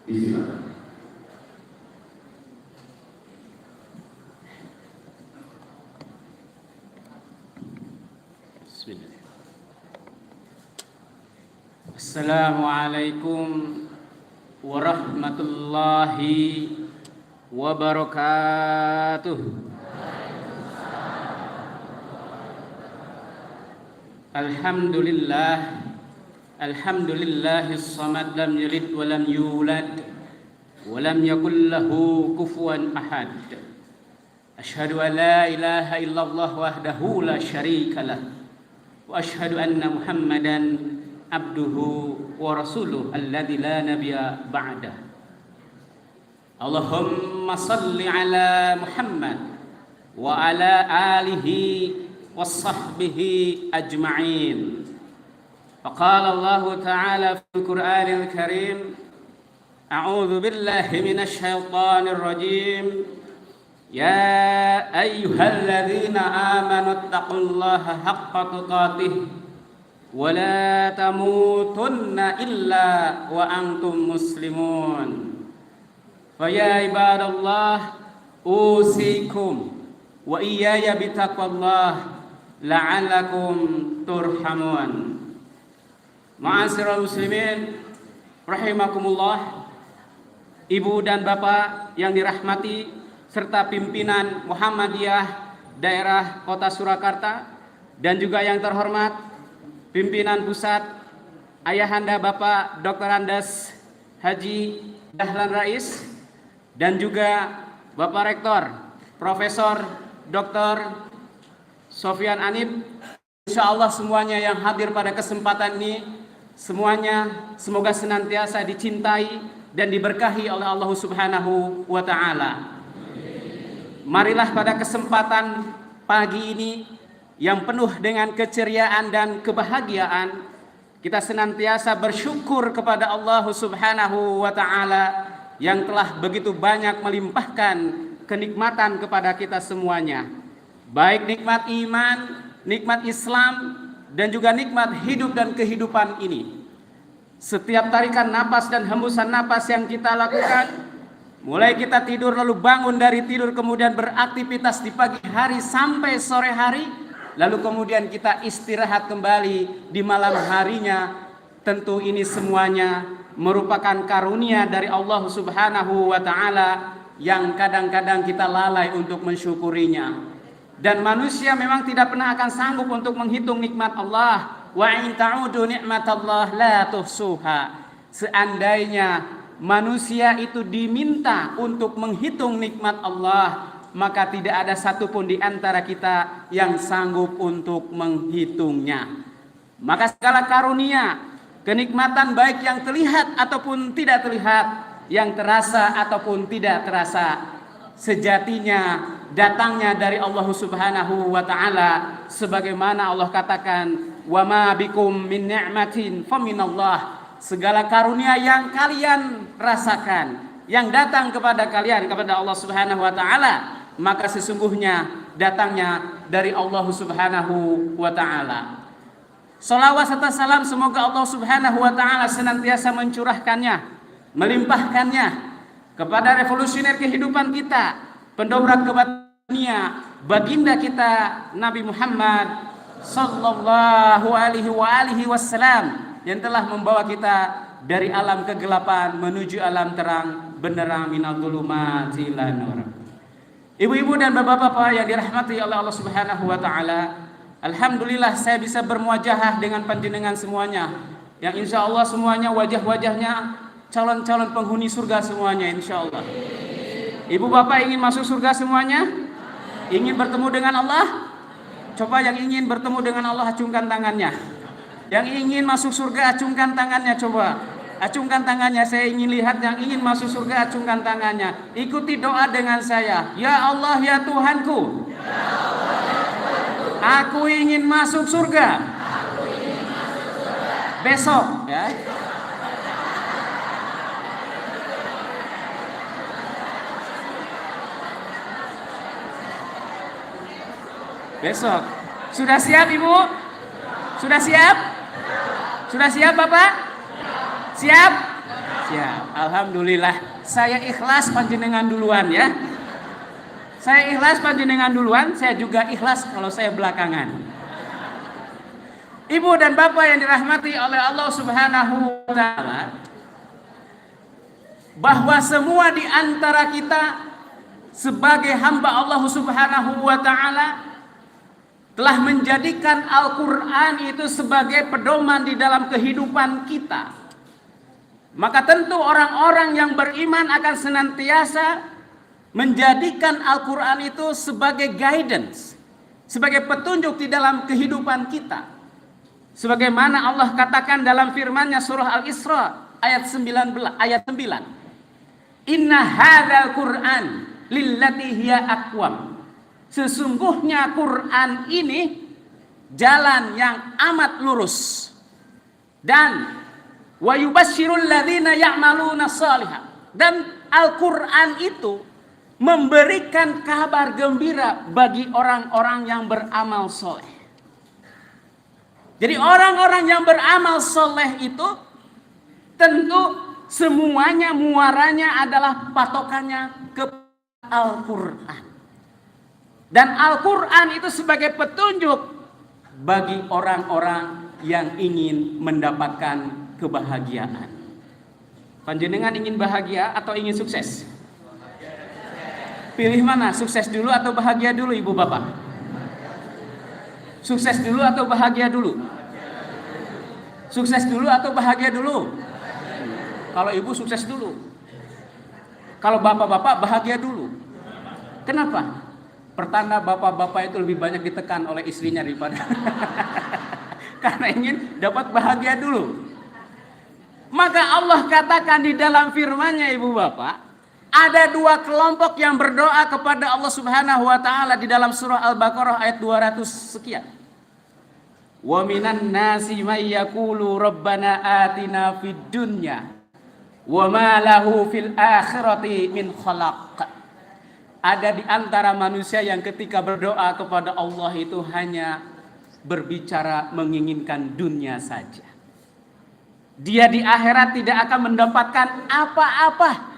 Silakan. Bismillah. Assalamualaikum warahmatullahi wabarakatuh. Alhamdulillahis samad lam yalid wa lam yulad wa lam yakul lahu kufuwan ahad. Asyhadu an la ilaha illallah wahdahu la syarika lah wa asyhadu anna Muhammadan abduhu wa rasuluh alladzi la nabiyya ba'dah. Allahumma salli ala Muhammad wa ala alihi wa sahbihi ajma'in. Faqala Allah ta'ala fil Qur'anil Karim, a'udzu billahi minasy syaithanir rajim. Ya ayyuhalladzina amanu taqullaha haqqa tuqatih wa la tamutunna illa wa antum muslimun. Fa ya ibadallah usikum wa iyaya bitaqwallah la'allakum turhamun. Ma'asyiral muslimin rahimakumullah, ibu dan bapak yang dirahmati serta pimpinan Muhammadiyah daerah Kota Surakarta, dan juga yang terhormat pimpinan pusat Ayahanda Bapak Dr. Andes Haji Dahlan Rais, dan juga Bapak Rektor Profesor Dr. Sofyan Anip. Insyaallah semuanya yang hadir pada kesempatan ini, semuanya semoga senantiasa dicintai dan diberkahi oleh Allah Subhanahu wa Ta'ala. Marilah pada kesempatan pagi ini yang penuh dengan keceriaan dan kebahagiaan, kita senantiasa bersyukur kepada Allah Subhanahu wa Ta'ala yang telah begitu banyak melimpahkan kenikmatan kepada kita semuanya, baik nikmat iman, nikmat Islam, dan juga nikmat hidup dan kehidupan ini. Setiap tarikan napas dan hembusan napas yang kita lakukan, mulai kita tidur lalu bangun dari tidur, kemudian beraktivitas di pagi hari sampai sore hari, lalu kemudian kita istirahat kembali di malam harinya, tentu ini semuanya merupakan karunia dari Allah Subhanahu wa Ta'ala yang kadang-kadang kita lalai untuk mensyukurinya. Dan manusia memang tidak pernah akan sanggup untuk menghitung nikmat Allah. Wa in ta'udu nikmatallah la tuhsuha. Seandainya manusia itu diminta untuk menghitung nikmat Allah, maka tidak ada satupun di antara kita yang sanggup untuk menghitungnya. Maka segala karunia, kenikmatan baik yang terlihat ataupun tidak terlihat, yang terasa ataupun tidak terasa, sejatinya datangnya dari Allah Subhanahu wa Ta'ala, sebagaimana Allah katakan, wa ma bikum min ni'matin faminallah. Segala karunia yang kalian rasakan, yang datang kepada kalian, kepada Allah Subhanahu wa Ta'ala, maka sesungguhnya datangnya dari Allah Subhanahu wa Ta'ala. Salawat serta salam semoga Allah Subhanahu wa Ta'ala senantiasa mencurahkannya, melimpahkannya kepada revolusioner kehidupan kita, pendobrak kebahagiaan dunia, baginda kita Nabi Muhammad sallallahu alaihi wasallam, yang telah membawa kita dari alam kegelapan menuju alam terang, benderang minal dhulumati ilan nur. Ibu-ibu dan bapak-bapak yang dirahmati oleh Allah Subhanahu wa Ta'ala, alhamdulillah saya bisa bermuajahah dengan panjenengan semuanya, yang insya Allah semuanya wajah-wajahnya calon-calon penghuni surga semuanya, insya Allah. Ibu bapak ingin masuk surga semuanya? Ingin bertemu dengan Allah? Coba yang ingin bertemu dengan Allah acungkan tangannya. Yang ingin masuk surga acungkan tangannya, coba acungkan tangannya. Saya ingin lihat yang ingin masuk surga, acungkan tangannya. Ikuti doa dengan saya. Ya Allah ya Tuhanku, aku ingin masuk surga besok, ya. Besok. Sudah siap Ibu? Sudah siap? Sudah siap Bapak? Siap? Ya, alhamdulillah. Saya ikhlas panjenengan duluan ya. Saya ikhlas panjenengan duluan, saya juga ikhlas kalau saya belakangan. Ibu dan bapak yang dirahmati oleh Allah Subhanahu wa taala, bahwa semua di antara kita sebagai hamba Allah Subhanahu wa taala telah menjadikan Al-Qur'an itu sebagai pedoman di dalam kehidupan kita. Maka tentu orang-orang yang beriman akan senantiasa menjadikan Al-Quran itu sebagai guidance, sebagai petunjuk di dalam kehidupan kita. Sebagaimana Allah katakan dalam firman-Nya surah Al-Isra ayat 9. Inna hadzal Qur'an lillati hiya aqwam. Sesungguhnya Quran ini jalan yang amat lurus. Dan wa yubasyirul ladzina ya'maluna shalihat. Dan Al-Quran itu memberikan kabar gembira bagi orang-orang yang beramal soleh. Jadi orang-orang yang beramal soleh itu tentu semuanya muaranya adalah patokannya ke Al-Quran. Dan Al-Quran itu sebagai petunjuk bagi orang-orang yang ingin mendapatkan kebahagiaan. Panjenengan ingin bahagia atau ingin sukses? Pilih mana? Sukses dulu atau bahagia dulu, ibu bapak? Sukses dulu atau bahagia dulu? Sukses dulu atau bahagia dulu? Kalau ibu sukses dulu. Kalau bapak-bapak bahagia dulu. Kenapa? Pertanda bapak-bapak itu lebih banyak ditekan oleh istrinya daripada karena ingin dapat bahagia dulu. Maka Allah katakan di dalam firman-Nya, ibu bapak, ada dua kelompok yang berdoa kepada Allah Subhanahu wa taala di dalam surah Al-Baqarah ayat 200 sekian. Wa minan nasi may yaqulu rabbana atina fid dunya wa ma lahu fil akhirati min khalaq. Ada di antara manusia yang ketika berdoa kepada Allah itu hanya berbicara menginginkan dunia saja. Dia di akhirat tidak akan mendapatkan apa-apa.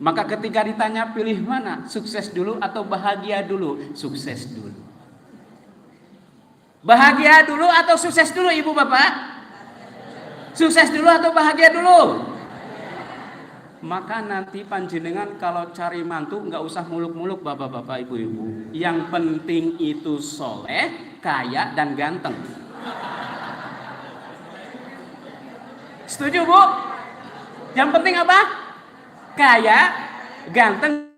Maka ketika ditanya pilih mana, sukses dulu atau bahagia dulu? Sukses dulu. Bahagia dulu atau sukses dulu, ibu bapak? Sukses dulu atau bahagia dulu? Maka nanti panjenengan kalau cari mantu nggak usah muluk-muluk bapak-bapak, ibu-ibu. Yang penting itu soleh, kaya dan ganteng. Setuju bu? Yang penting apa? Kaya, ganteng,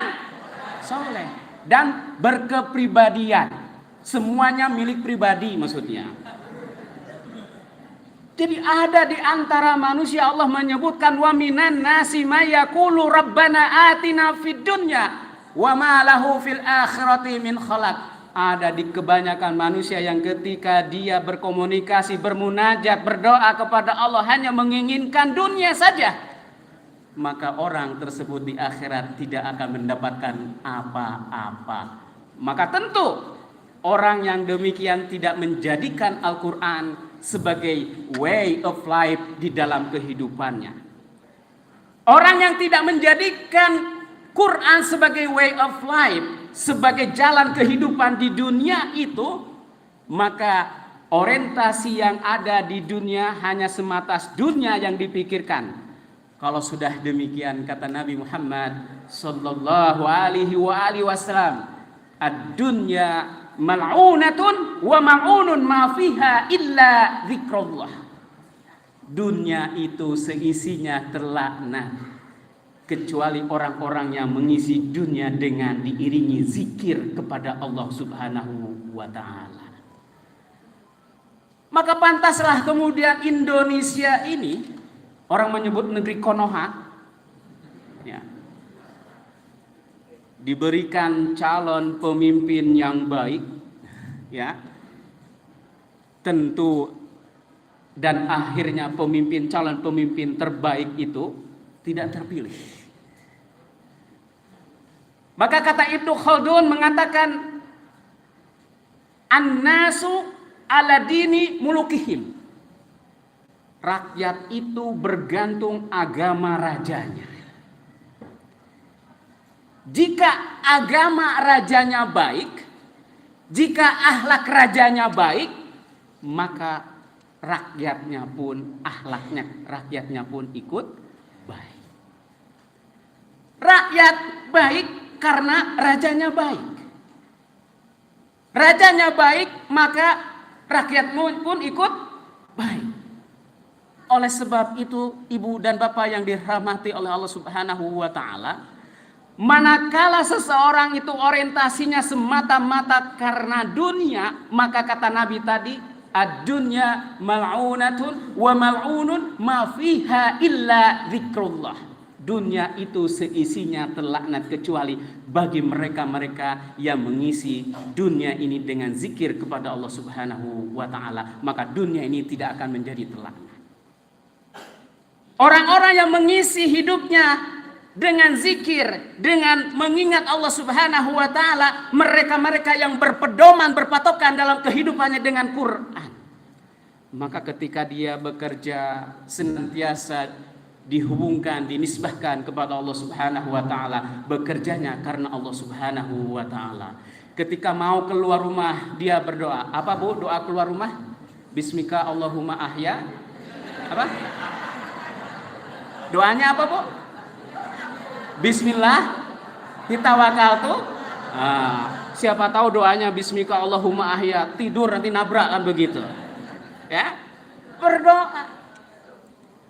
soleh, dan berkepribadian. Semuanya milik pribadi maksudnya. Jadi ada di antara manusia Allah menyebutkan wa minan nasi may yaqulu rabbana atina fid dunya wa ma lahu fil akhirati min khalaq. Ada di kebanyakan manusia yang ketika dia berkomunikasi, bermunajat, berdoa kepada Allah hanya menginginkan dunia saja. Maka orang tersebut di akhirat tidak akan mendapatkan apa-apa. Maka tentu orang yang demikian tidak menjadikan Al-Quran sebagai way of life di dalam kehidupannya. Orang yang tidak menjadikan Quran sebagai way of life, sebagai jalan kehidupan di dunia itu, maka orientasi yang ada di dunia hanya semata dunia yang dipikirkan. Kalau sudah demikian kata Nabi Muhammad sallallahu alaihi wasallam, ad-dunya mal'unatun wa mal'unun ma fiha illa dzikrullah. Dunia itu seisinya terlaknat kecuali orang-orang yang mengisi dunia dengan diiringi zikir kepada Allah Subhanahu wa taala. Maka pantaslah kemudian Indonesia ini, orang menyebut negeri Konoha, ya, diberikan calon pemimpin yang baik, ya, tentu, dan akhirnya calon pemimpin terbaik itu tidak terpilih. Maka kata Ibnu Khaldun mengatakan, an-nasu ala dini mulukihim. rakyat itu bergantung agama rajanya. Jika agama rajanya baik, jika akhlak rajanya baik, maka rakyatnya pun rakyatnya pun ikut baik. Rakyat baik karena rajanya baik. Rajanya baik, maka rakyat pun ikut baik. Oleh sebab itu, ibu dan bapak yang dirahmati oleh Allah Subhanahu wa taala, manakala seseorang itu orientasinya semata-mata karena dunia, maka kata Nabi tadi, ad-dunya mal'unatun wa mal'unun ma fiha illa dzikrullah. Dunia itu seisinya terlaknat kecuali bagi mereka-mereka yang mengisi dunia ini dengan zikir kepada Allah Subhanahu wa taala, maka dunia ini tidak akan menjadi terlaknat. Orang-orang yang mengisi hidupnya dengan zikir, dengan mengingat Allah Subhanahu wa taala, mereka-mereka yang berpedoman, berpatokan dalam kehidupannya dengan Quran, maka ketika dia bekerja senantiasa dihubungkan, dinisbahkan kepada Allah Subhanahu wa taala, bekerjanya karena Allah Subhanahu wa taala. Ketika mau keluar rumah, dia berdoa. Apa Bu doa keluar rumah? Bismika Allahumma ahya. Apa? Doanya apa Bu? Bismillah tawakkaltu. Siapa tahu doanya Bismika Allahumma ahya, tidur nanti nabrak kan begitu. Ya, berdoa.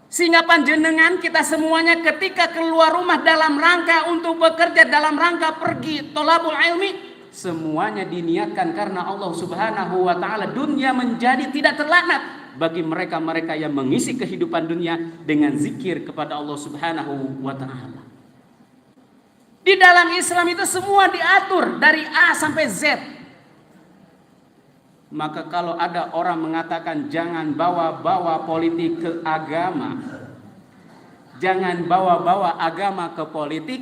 Sehingga panjenengan kita semuanya ketika keluar rumah dalam rangka untuk bekerja, dalam rangka pergi thalabul ilmi, semuanya diniatkan karena Allah Subhanahu wa taala. Dunia menjadi tidak terlaknat bagi mereka-mereka yang mengisi kehidupan dunia dengan zikir kepada Allah Subhanahu wa taala. Di dalam Islam itu semua diatur dari A sampai Z. Maka kalau ada orang mengatakan jangan bawa-bawa politik ke agama, jangan bawa-bawa agama ke politik,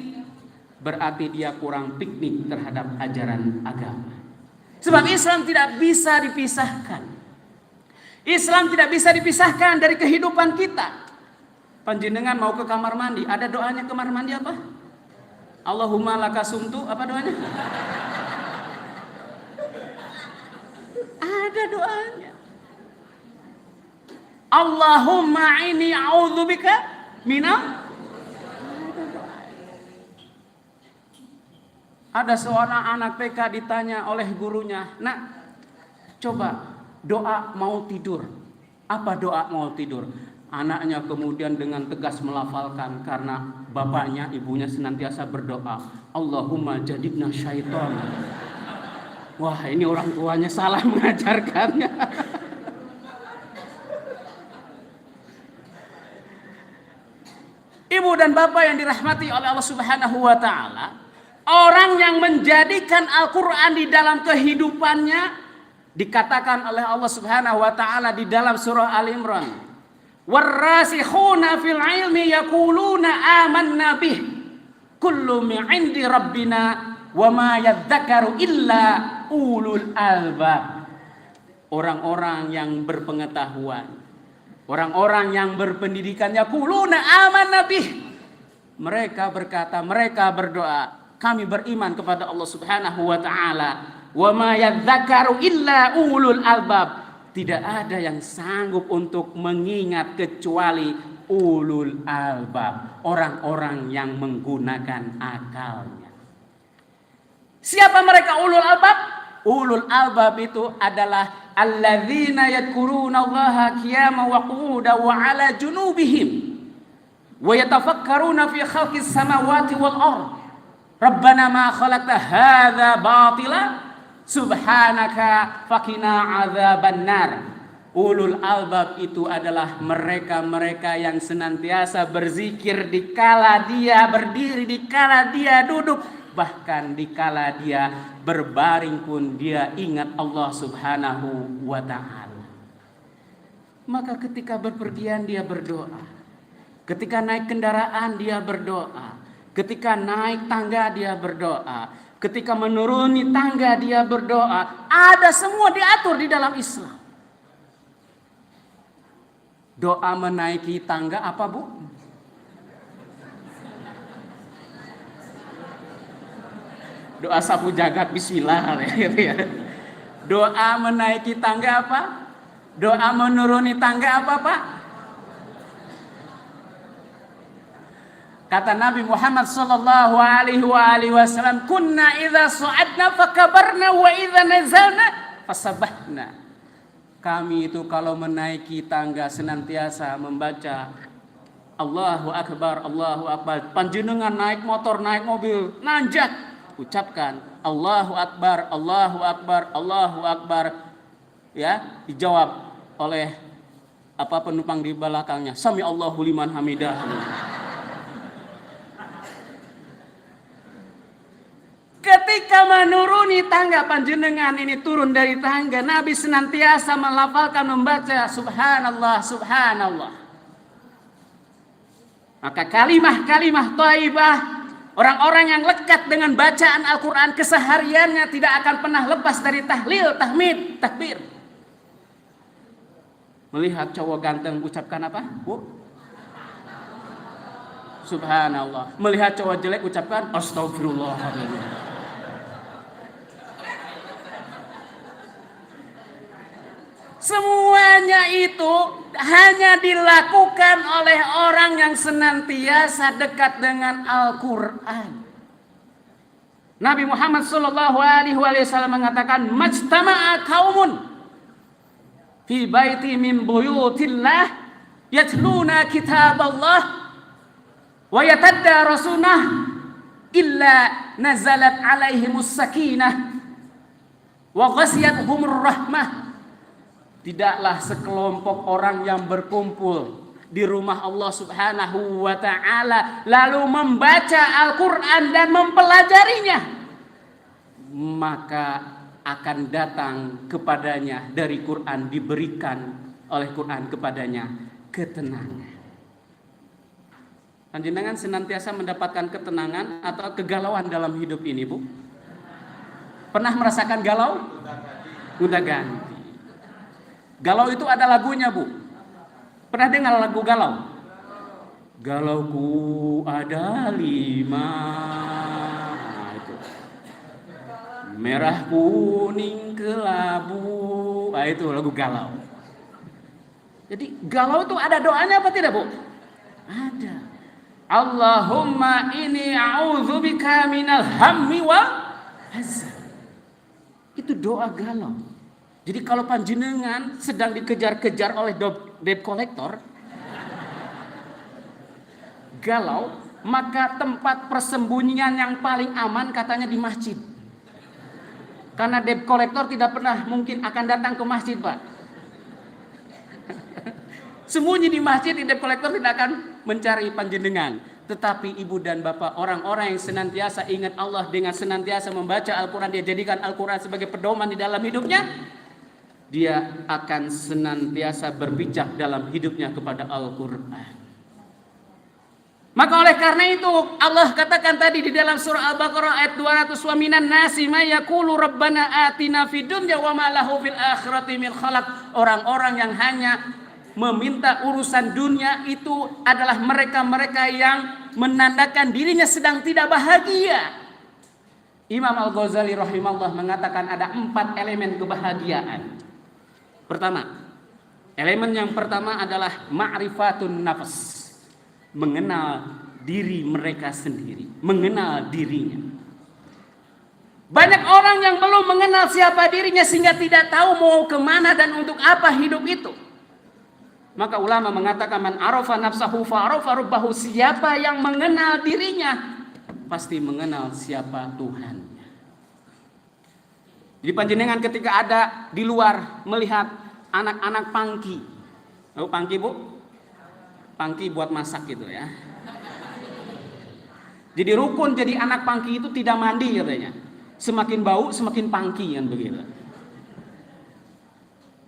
berarti dia kurang piknik terhadap ajaran agama. Sebab Islam tidak bisa dipisahkan. Islam tidak bisa dipisahkan dari kehidupan kita. Panjenengan mau ke kamar mandi, ada doanya kamar mandi apa? Allahumma lakasumtu, apa doanya? Ada doanya. Allahumma inni a'udzubika minal. Ada seorang anak TK ditanya oleh gurunya, "Nak, coba doa mau tidur." Apa doa mau tidur? Anaknya kemudian dengan tegas melafalkan karena bapaknya, ibunya senantiasa berdoa, "Allahumma jadibna syaitan." Wah, ini orang tuanya salah mengajarkannya. Ibu dan bapak yang dirahmati oleh Allah Subhanahu wa taala, orang yang menjadikan Al-Qur'an di dalam kehidupannya dikatakan oleh Allah Subhanahu wa taala di dalam surah Al-Imran, "Warrasikhuna fil ilmi yaquluna amanna bih kullu min 'indi rabbina wa ma yadzakaru illa ulul albab." Orang-orang yang berpengetahuan, orang-orang yang berpendidikan, yaquluna amanna bih, mereka berkata, mereka berdoa, kami beriman kepada Allah Subhanahu wa taala. Wa ma yadzakaru illa ulul albab. Tidak ada yang sanggup untuk mengingat kecuali ulul albab, orang-orang yang menggunakan akalnya. Siapa mereka ulul albab? Ulul albab itu adalah alladzina yadhkurunallaha qiyaman wa qu'udan wa 'ala junubihim wa yatafakkaruna fi khalqis samawati wal ardh. Rabbana ma khalaqta hadza batila subhanaka faqina adzabannar. Ulul albab itu adalah mereka-mereka yang senantiasa berzikir dikala dia berdiri, dikala dia duduk, bahkan dikala dia berbaring pun dia ingat Allah Subhanahu wa ta'ala. Maka ketika berpergian dia berdoa, ketika naik kendaraan dia berdoa, ketika naik tangga dia berdoa, ketika menuruni tangga dia berdoa. Ada semua diatur di dalam Islam. Doa menaiki tangga apa, Bu? Doa sapu jagat bismillah gitu ya. Doa menaiki tangga apa? Doa menuruni tangga apa, Pak? Kata Nabi Muhammad sallallahu alaihi wasallam, "Kunna idza su'adna fakabarna wa idza nazalna fasabahna." Kami itu kalau menaiki tangga senantiasa membaca Allahu Akbar, Allahu Akbar. Panjenengan naik motor, naik mobil, nanjak, ucapkan Allahu Akbar, Allahu Akbar, Allahu Akbar. Ya, dijawab oleh penumpang di belakangnya, Sami Allahu liman hamidah. Ketika menuruni tangga, panjenengan ini turun dari tangga, Nabi senantiasa melafalkan, membaca Subhanallah, Subhanallah. Maka kalimah-kalimah thayyibah, orang-orang yang lekat dengan bacaan Al-Quran kesehariannya tidak akan pernah lepas dari tahlil, tahmid, takbir. Melihat cowok ganteng ucapkan apa, Bu? Subhanallah. Melihat cowok jelek ucapkan Astagfirullahaladzim. Semuanya itu hanya dilakukan oleh orang yang senantiasa dekat dengan Al-Quran. Nabi Muhammad sallallahu alaihi wasallam mengatakan, "Majtama'a qaumun fi baiti min buyutillah yatluna kitaballah wa yatadarasuna illa nazalat alaihimus sakinah wa ghasiyatuhumur rahmah." Tidaklah sekelompok orang yang berkumpul di rumah Allah Subhanahu wa ta'ala lalu membaca Al-Quran dan mempelajarinya, maka akan datang kepadanya dari Quran, diberikan oleh Quran kepadanya ketenangan. Panjenengan senantiasa mendapatkan ketenangan atau kegalauan dalam hidup ini, Bu? Pernah merasakan galau? Udah ganti. Galau itu ada lagunya, Bu. Pernah dengar lagu galau? Galauku ada 5. Nah, itu. Merah, kuning, kelabu. Nah, itu lagu galau. Jadi galau itu ada doanya apa tidak, Bu? Ada. Allahumma inni a'udzubika minal hammi wal hazan. Itu doa galau. Jadi kalau panjenengan sedang dikejar-kejar oleh debt collector, galau, maka tempat persembunyian yang paling aman katanya di masjid. Karena debt collector tidak pernah mungkin akan datang ke masjid, Pak. Sembunyi di masjid, debt collector tidak akan mencari panjenengan. Tetapi ibu dan bapak, orang-orang yang senantiasa ingat Allah dengan senantiasa membaca Al-Quran, dia jadikan Al-Quran sebagai pedoman di dalam hidupnya, dia akan senantiasa berpijak dalam hidupnya kepada Al-Quran. Maka oleh karena itu Allah katakan tadi di dalam surah Al-Baqarah ayat 200, "Wa minan nasi may yaqulu rabbana atina fid dunya wa ma lahu fil akhirati min khalaq." Orang-orang yang hanya meminta urusan dunia itu adalah mereka-mereka yang menandakan dirinya sedang tidak bahagia. Imam Al-Ghazali rahimahullah mengatakan ada 4 elemen kebahagiaan. Pertama, elemen yang pertama adalah ma'rifatun nafs, mengenal diri mereka sendiri, mengenal dirinya. Banyak orang yang belum mengenal siapa dirinya sehingga tidak tahu mau kemana dan untuk apa hidup itu. Maka ulama mengatakan, man arafa nafsahu fa'arafa rabbahu, siapa yang mengenal dirinya pasti mengenal siapa Tuhan. Jadi panjenengan ketika ada di luar melihat anak-anak pangki. Tahu pangki, Bu? Pangki buat masak gitu ya. Jadi rukun jadi anak pangki itu tidak mandi katanya. Semakin bau semakin pangki kan begitu.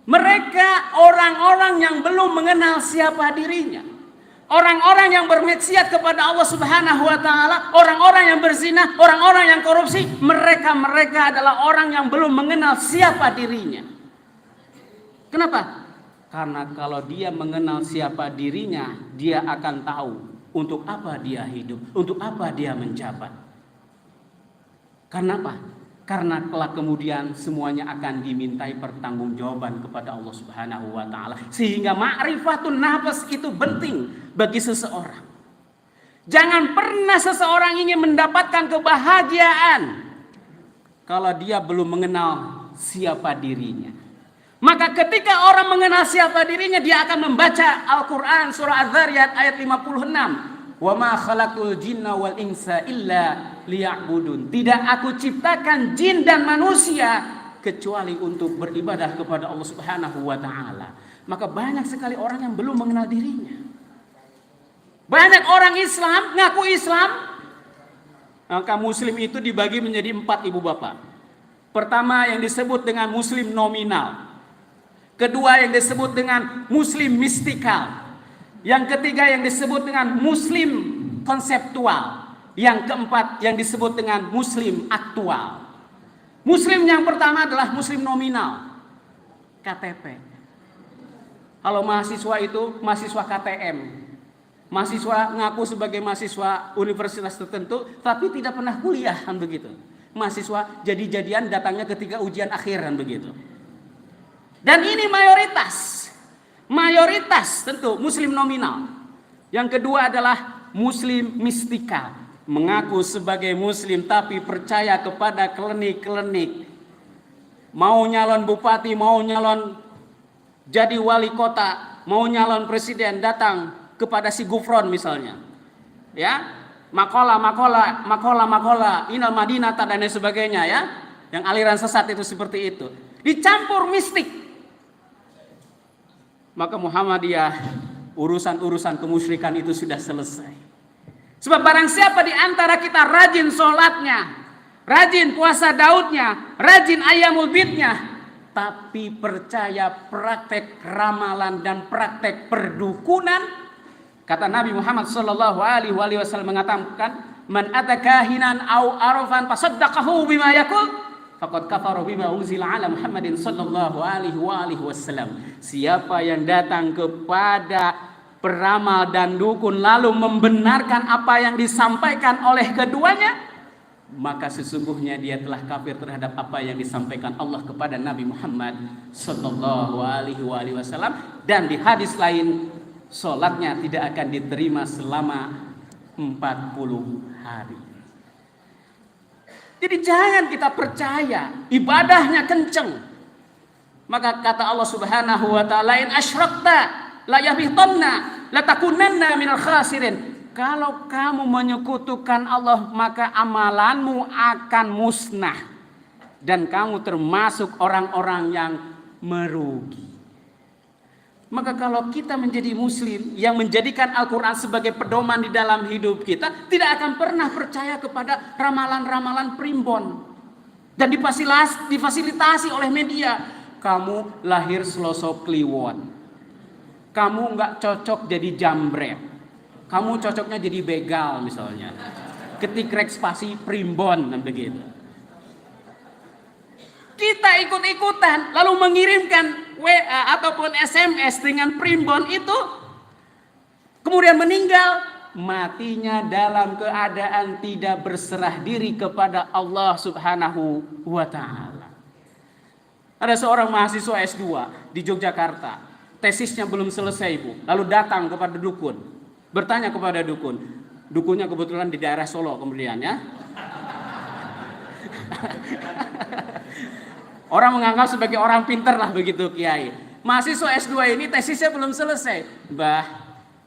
Mereka orang-orang yang belum mengenal siapa dirinya. Orang-orang yang bermaksiat kepada Allah Subhanahu wa taala, orang-orang yang berzina, orang-orang yang korupsi, mereka adalah orang yang belum mengenal siapa dirinya. Kenapa? Karena kalau dia mengenal siapa dirinya, dia akan tahu untuk apa dia hidup, untuk apa dia menjabat. Karena apa? Karena kelak kemudian semuanya akan dimintai pertanggungjawaban kepada Allah Subhanahu wa taala. Sehingga ma'rifatun nafs itu penting bagi seseorang. Jangan pernah seseorang ingin mendapatkan kebahagiaan kalau dia belum mengenal siapa dirinya. Maka ketika orang mengenal siapa dirinya, dia akan membaca Al-Quran surah Az-Zariyat ayat 56. Wa ma khalaqul jinna wal insa illa liya'budun. Tidak aku ciptakan jin dan manusia kecuali untuk beribadah kepada Allah Subhanahu wa taala. Maka banyak sekali orang yang belum mengenal dirinya. Banyak orang Islam ngaku Islam. Maka muslim itu dibagi menjadi 4, Ibu Bapak. Pertama yang disebut dengan muslim nominal. Kedua yang disebut dengan muslim mistikal. Yang ketiga yang disebut dengan muslim konseptual. Yang keempat yang disebut dengan muslim aktual. Muslim yang pertama adalah muslim nominal, KTP. Kalau mahasiswa itu mahasiswa KTM. Mahasiswa ngaku sebagai mahasiswa universitas tertentu tapi tidak pernah kuliah, kan begitu. Mahasiswa jadi-jadian datangnya ketika ujian akhir, kan begitu. Dan ini mayoritas tentu muslim nominal. Yang kedua adalah muslim mistikal, mengaku sebagai muslim tapi percaya kepada klinik-klinik. Mau nyalon bupati, mau nyalon jadi wali kota, mau nyalon presiden, datang kepada si Gufron misalnya. Ya, makola, inal madinah dan lain sebagainya ya. Yang aliran sesat itu seperti itu. Dicampur mistik. Maka Muhammadiyah, urusan-urusan kemusyrikan itu sudah selesai. Sebab barang siapa di antara kita rajin sholatnya, rajin puasa Daudnya, rajin ayamul bidnya, tapi percaya praktek ramalan dan praktek perdukunan, kata Nabi Muhammad sallallahu alaihi wasallam mengatakan, man atakahinan au arafan fasaddaqahu bima yaqul faqad kafara bima unzila ala Muhammadin sallallahu alaihi wasallam. Siapa yang datang kepada peramal dan dukun lalu membenarkan apa yang disampaikan oleh keduanya, maka sesungguhnya dia telah kafir terhadap apa yang disampaikan Allah kepada Nabi Muhammad sallallahu alaihi wasallam. Dan di hadis lain, salatnya tidak akan diterima selama 40 hari. Jadi jangan kita percaya ibadahnya kenceng. Maka kata Allah Subhanahu wa taala, in asyrakta la yahbitanna la takunanna minal khasirin. Kalau kamu menyekutukan Allah, maka amalanmu akan musnah dan kamu termasuk orang-orang yang merugi. Maka kalau kita menjadi muslim yang menjadikan Al-Quran sebagai pedoman di dalam hidup kita, tidak akan pernah percaya kepada ramalan-ramalan primbon dan difasilitasi oleh media. Kamu lahir Selosok Kliwon, kamu nggak cocok jadi jambret, kamu cocoknya jadi begal misalnya, ketik rek spasi primbon dan begitu. Kita ikut-ikutan lalu mengirimkan WA ataupun SMS dengan primbon itu, kemudian meninggal, matinya dalam keadaan tidak berserah diri kepada Allah Subhanahu wa taala. Ada seorang mahasiswa S2 di Yogyakarta, tesisnya belum selesai, Bu. Lalu datang kepada dukun, bertanya kepada dukun. Dukunnya kebetulan di daerah Solo kemudian ya. Orang menganggap sebagai orang pintar lah begitu kiai. Mahasiswa S2 ini tesisnya belum selesai. Mbah,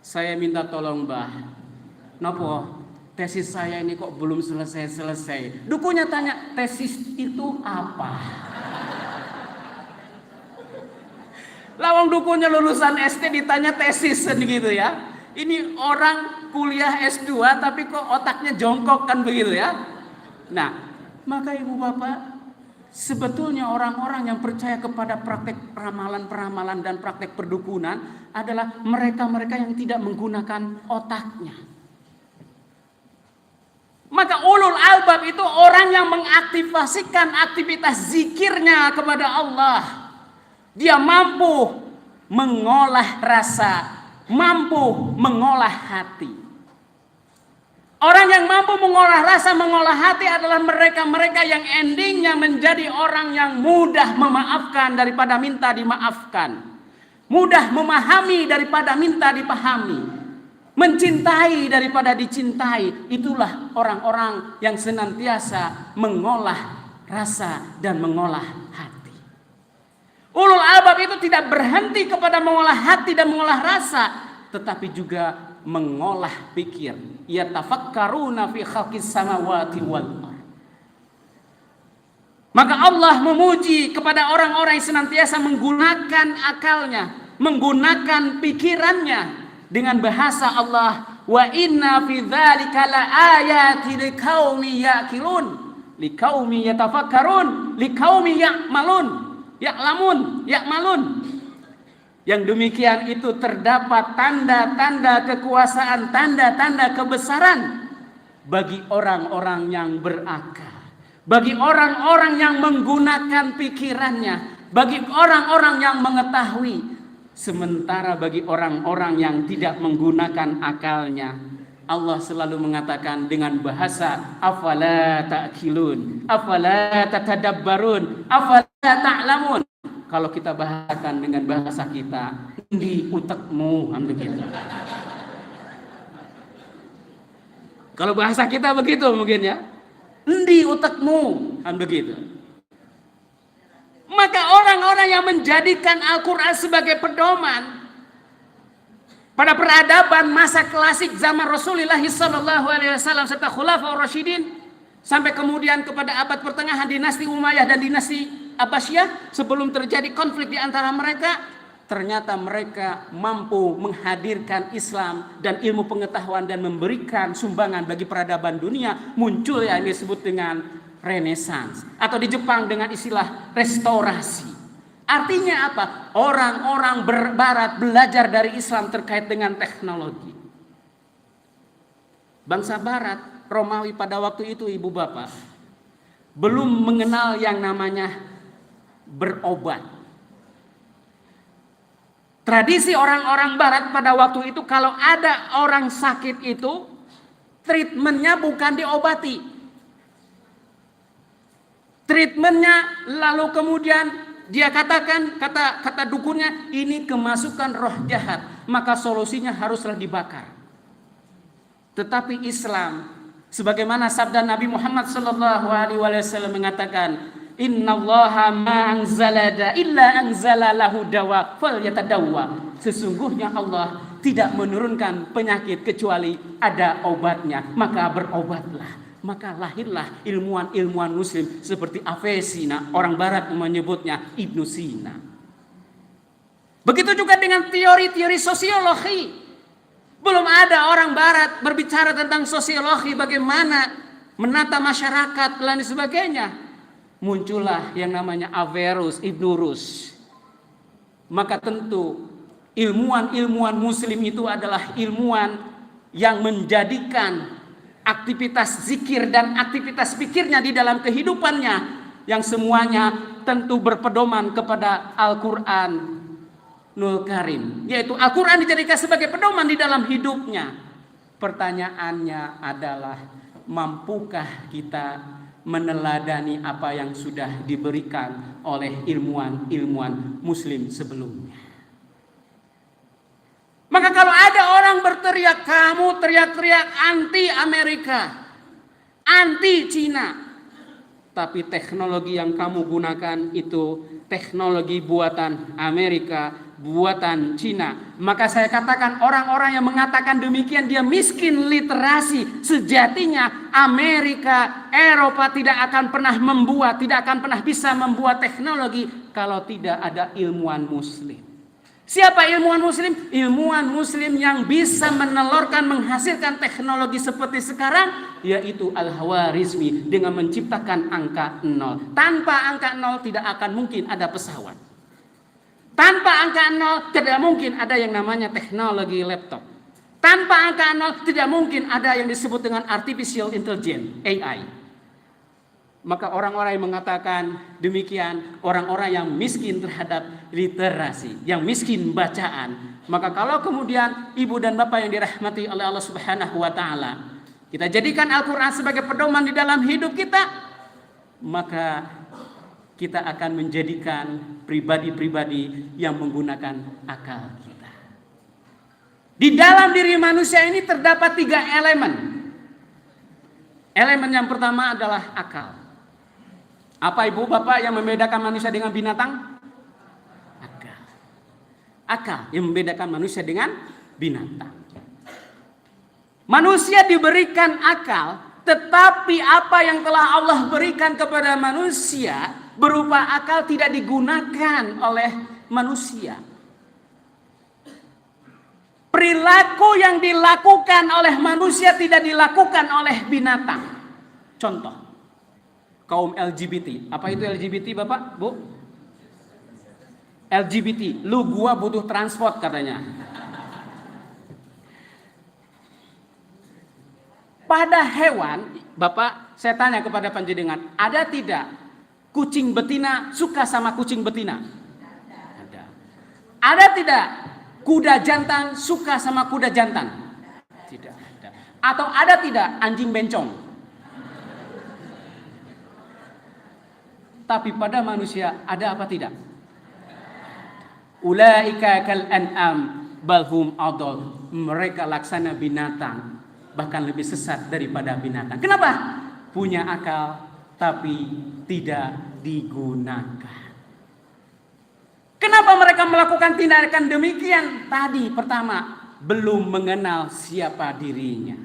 saya minta tolong Mbah. Nopo? Tesis saya ini kok belum selesai-selesai. Dukunnya tanya, tesis itu apa? Lawang dukunnya lulusan SD ditanya tesis gitu ya. Ini orang kuliah S2 tapi kok otaknya jongkok kan begitu ya. Nah, maka Ibu Bapak, sebetulnya orang-orang yang percaya kepada praktek peramalan-peramalan dan praktek perdukunan adalah mereka-mereka yang tidak menggunakan otaknya. Maka ulul albab itu orang yang mengaktifasikan aktivitas zikirnya kepada Allah. Dia mampu mengolah rasa, mampu mengolah hati. Orang yang mampu mengolah rasa, mengolah hati adalah mereka-mereka yang endingnya menjadi orang yang mudah memaafkan daripada minta dimaafkan. Mudah memahami daripada minta dipahami. Mencintai daripada dicintai. Itulah orang-orang yang senantiasa mengolah rasa dan mengolah hati. Ulul albab itu tidak berhenti kepada mengolah hati dan mengolah rasa, tetapi juga mengolah pikir. Yatafakkaruna fi khalqis samawati wal ardh. Maka Allah memuji kepada orang-orang yang senantiasa menggunakan akalnya, menggunakan pikirannya. Dengan bahasa Allah, wa inna fi dzalika laayatin liqaumi yaqilun, liqaumi yatafakkarun, liqaumi ya'malun. Yang demikian itu terdapat tanda-tanda kekuasaan, tanda-tanda kebesaran bagi orang-orang yang berakal, bagi orang-orang yang menggunakan pikirannya, bagi orang-orang yang mengetahui. Sementara bagi orang-orang yang tidak menggunakan akalnya, Allah selalu mengatakan dengan bahasa afala ta'qilun, afala tatadabbarun, afala ta'lamun. Kalau kita bahasakan dengan bahasa kita, di utekmu, begitu. Kalau bahasa kita begitu mungkin ya, di utekmu, begitu. Maka orang-orang yang menjadikan Al-Quran sebagai pedoman pada peradaban masa klasik zaman Rasulullah SAW serta Khulafaur Rasyidin sampai kemudian kepada abad pertengahan dinasti Umayyah dan dinasti Abbasiyah sebelum terjadi konflik di antara mereka, ternyata mereka mampu menghadirkan Islam dan ilmu pengetahuan dan memberikan sumbangan bagi peradaban dunia. Muncul yang disebut dengan Renaissance, atau di Jepang dengan istilah restorasi. Artinya apa? Orang-orang barat belajar dari Islam terkait dengan teknologi. Bangsa barat, Romawi pada waktu itu ibu bapak, belum mengenal yang namanya berobat. Tradisi orang-orang barat pada waktu itu kalau ada orang sakit itu, treatmentnya bukan diobati. Treatmentnya lalu kemudian dia katakan, kata dukunnya, ini kemasukan roh jahat, maka solusinya haruslah dibakar. Tetapi Islam, sebagaimana sabda Nabi Muhammad SAW mengatakan, innallaha ma anzala illa anzala lahu dawa falyatadawwa. Sesungguhnya Allah tidak menurunkan penyakit kecuali ada obatnya, maka berobatlah. Maka lahirlah ilmuwan-ilmuwan muslim seperti Avicenna, orang barat menyebutnya Ibnu Sina. Begitu juga dengan teori-teori sosiologi. Belum ada orang barat berbicara tentang sosiologi, bagaimana menata masyarakat dan sebagainya. Muncullah yang namanya Averroes, Ibnu Rus. Maka tentu ilmuwan-ilmuwan muslim itu adalah ilmuwan yang menjadikan aktivitas zikir dan aktivitas pikirnya di dalam kehidupannya yang semuanya tentu berpedoman kepada Al-Quranul Karim, yaitu Al-Quran dijadikan sebagai pedoman di dalam hidupnya. Pertanyaannya adalah, mampukah kita meneladani apa yang sudah diberikan oleh ilmuwan-ilmuwan muslim sebelumnya? Maka kalau ada orang berteriak, kamu teriak-teriak anti Amerika, anti Cina, tapi teknologi yang kamu gunakan itu teknologi buatan Amerika, buatan Cina, maka saya katakan orang-orang yang mengatakan demikian dia miskin literasi. Sejatinya Amerika, Eropa tidak akan pernah membuat, tidak akan pernah bisa membuat teknologi kalau tidak ada ilmuwan muslim. Siapa ilmuwan muslim? Ilmuwan muslim yang bisa menelurkan, menghasilkan teknologi seperti sekarang, yaitu Al-Khwarizmi dengan menciptakan angka 0. Tanpa angka 0 tidak akan mungkin ada pesawat. Tanpa angka 0 tidak mungkin ada yang namanya teknologi laptop. Tanpa angka 0 tidak mungkin ada yang disebut dengan artificial intelligence, AI. Maka orang-orang yang mengatakan demikian, orang-orang yang miskin terhadap literasi, yang miskin bacaan. Maka kalau kemudian ibu dan bapak yang dirahmati oleh Allah Subhanahu wa taala, kita jadikan Al-Qur'an sebagai pedoman di dalam hidup kita, maka kita akan menjadikan pribadi-pribadi yang menggunakan akal kita. Di dalam diri manusia ini terdapat 3 elemen. Elemen yang pertama adalah akal. Apa ibu bapak yang membedakan manusia dengan binatang? Akal. Akal yang membedakan manusia dengan binatang. Manusia diberikan akal, tetapi apa yang telah Allah berikan kepada manusia berupa akal tidak digunakan oleh manusia. Perilaku yang dilakukan oleh manusia tidak dilakukan oleh binatang. Contoh, kaum LGBT. Apa itu LGBT Bapak, Bu? LGBT, lu gua butuh transport katanya. Pada hewan, Bapak, saya tanya kepada panjenengan, ada tidak kucing betina suka sama kucing betina? Ada. Ada tidak kuda jantan suka sama kuda jantan? Tidak ada. Atau ada tidak anjing bencong? Tapi pada manusia ada apa tidak? Ulaika kal an'am balhum adall. Mereka laksana binatang, bahkan lebih sesat daripada binatang. Kenapa? Punya akal tapi tidak digunakan. Kenapa mereka melakukan tindakan demikian? Tadi pertama, belum mengenal siapa dirinya.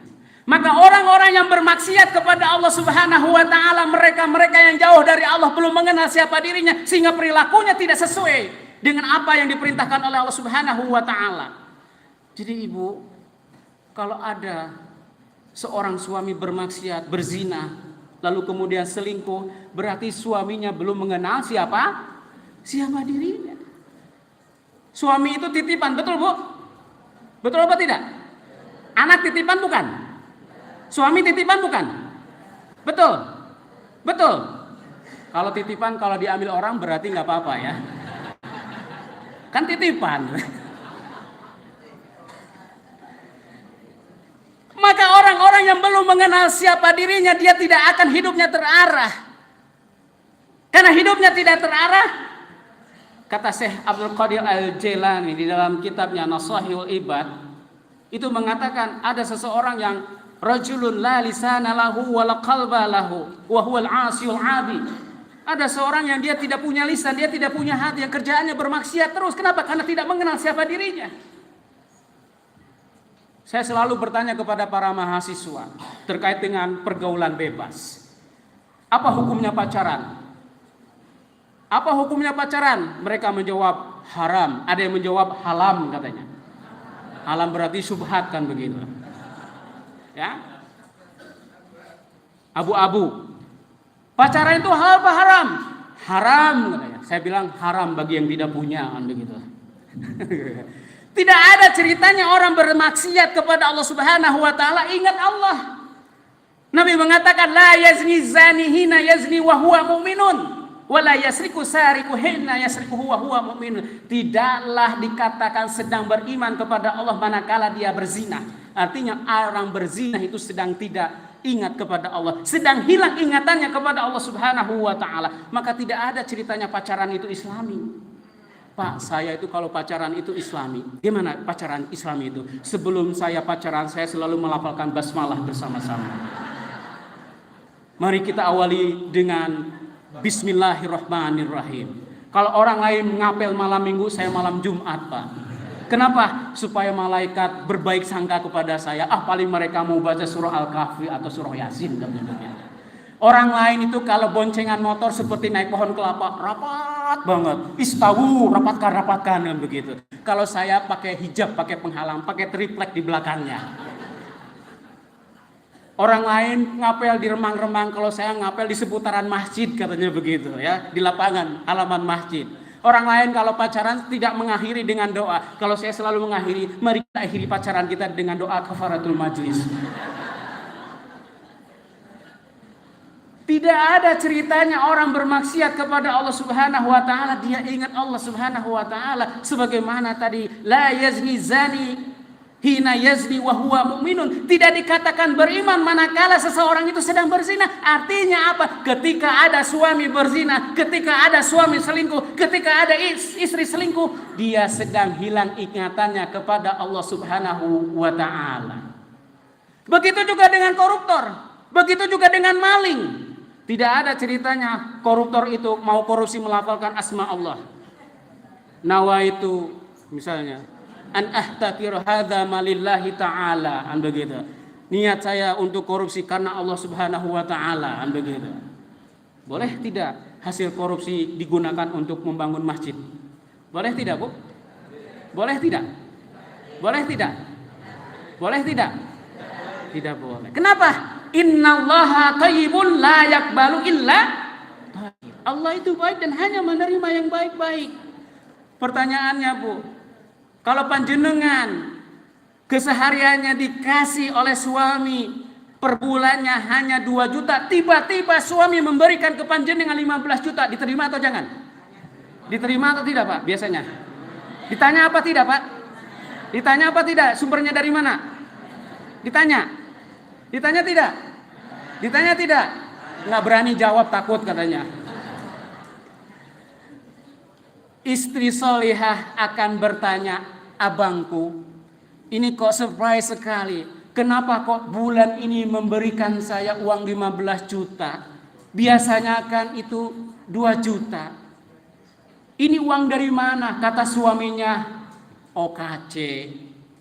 Maka orang-orang yang bermaksiat kepada Allah Subhanahu wa taala, mereka-mereka yang jauh dari Allah, belum mengenal siapa dirinya, sehingga perilakunya tidak sesuai dengan apa yang diperintahkan oleh Allah Subhanahu wa taala. Jadi ibu, kalau ada seorang suami bermaksiat, berzina, lalu kemudian selingkuh, berarti suaminya belum mengenal siapa dirinya. Suami itu titipan, betul Bu? Betul apa tidak? Anak titipan bukan? Suami titipan bukan? Betul? Betul? Kalau titipan, kalau diambil orang berarti nggak apa-apa ya. Kan titipan. Maka orang-orang yang belum mengenal siapa dirinya, dia tidak akan hidupnya terarah. Karena hidupnya tidak terarah, kata Syekh Abdul Qadir Al-Jailani di dalam kitabnya Nasahihul Ibad, itu mengatakan ada seseorang yang rajulun la lisana lahu wa la qalba lahu wa huwal 'asyul 'abi. Ada seorang yang dia tidak punya lisan, dia tidak punya hati, yang kerjaannya bermaksiat terus. Kenapa? Karena tidak mengenal siapa dirinya. Saya selalu bertanya kepada para mahasiswa terkait dengan pergaulan bebas. Apa hukumnya pacaran? Apa hukumnya pacaran? Mereka menjawab haram, ada yang menjawab halam katanya. Halam berarti subhat kan begitu. Ya, abu-abu. Pacaran itu halal apa haram? Haram katanya. Saya bilang haram bagi yang tidak punya kan begitu. Tidak ada ceritanya orang bermaksiat kepada Allah Subhanahu wa taala ingat Allah. Nabi mengatakan la yazni zani hina yazni wa huwa mu'minun wa la yasriku sariku hina yasriku wa huwa mu'minun. Tidaklah dikatakan sedang beriman kepada Allah manakala dia berzina. Artinya orang berzina itu sedang tidak ingat kepada Allah, sedang hilang ingatannya kepada Allah Subhanahu wa taala. Maka tidak ada ceritanya pacaran itu Islami. Pak, saya itu kalau pacaran itu Islami. Gimana pacaran Islami itu? Sebelum saya pacaran, saya selalu melafalkan basmalah bersama-sama. Mari kita awali dengan Bismillahirrahmanirrahim. Kalau orang lain ngapel malam minggu, saya malam Jumat, Pak. Kenapa? Supaya malaikat berbaik sangka kepada saya. Paling mereka mau baca surah Al-Kahfi atau surah Yasin. Orang lain itu kalau boncengan motor seperti naik pohon kelapa, rapat banget. Istawu, rapatkan dan begitu. Kalau saya pakai hijab, pakai penghalang, pakai triplek di belakangnya. Orang lain ngapel di remang-remang, kalau saya ngapel di seputaran masjid katanya begitu ya, di lapangan halaman masjid. Orang lain kalau pacaran tidak mengakhiri dengan doa. Kalau saya selalu mengakhiri, mari kita akhiri pacaran kita dengan doa kafaratul majlis. Tidak ada ceritanya orang bermaksiat kepada Allah Subhanahu wa taala dia ingat Allah Subhanahu wa taala, sebagaimana tadi la yazni zani hina yazni wa huwa mu'minun. Tidak dikatakan beriman manakala seseorang itu sedang berzina. Artinya apa? Ketika ada suami berzina, ketika ada suami selingkuh, ketika ada istri selingkuh, dia sedang hilang ingatannya kepada Allah Subhanahu wa taala. Begitu juga dengan koruptor, begitu juga dengan maling. Tidak ada ceritanya koruptor itu mau korupsi melafalkan asma Allah. Nawaitu misalnya an ahtakir hadza malillahi ta'ala, an begitu. Niat saya untuk korupsi karena Allah Subhanahu wa taala, an begitu. Boleh tidak hasil korupsi digunakan untuk membangun masjid? Boleh tidak, Bu? Boleh tidak? Boleh tidak? Boleh tidak? Tidak boleh. Kenapa? Innallaha thayyibun la yaqbalu illa thayyib. Allah itu baik dan hanya menerima yang baik-baik. Pertanyaannya, Bu, kalau panjenengan kesehariannya dikasih oleh suami per bulannya hanya 2 juta, tiba-tiba suami memberikan ke panjenengan 15 juta, diterima atau jangan? Diterima atau tidak, Pak? Biasanya ditanya apa tidak, Pak? Ditanya apa tidak? Sumbernya dari mana? Ditanya tidak? Ditanya tidak? Nggak berani jawab, takut katanya. Istri solihah akan bertanya, abangku, ini kok surprise sekali. Kenapa kok bulan ini memberikan saya uang 15 juta? Biasanya kan itu 2 juta. Ini uang dari mana? Kata suaminya, OKC.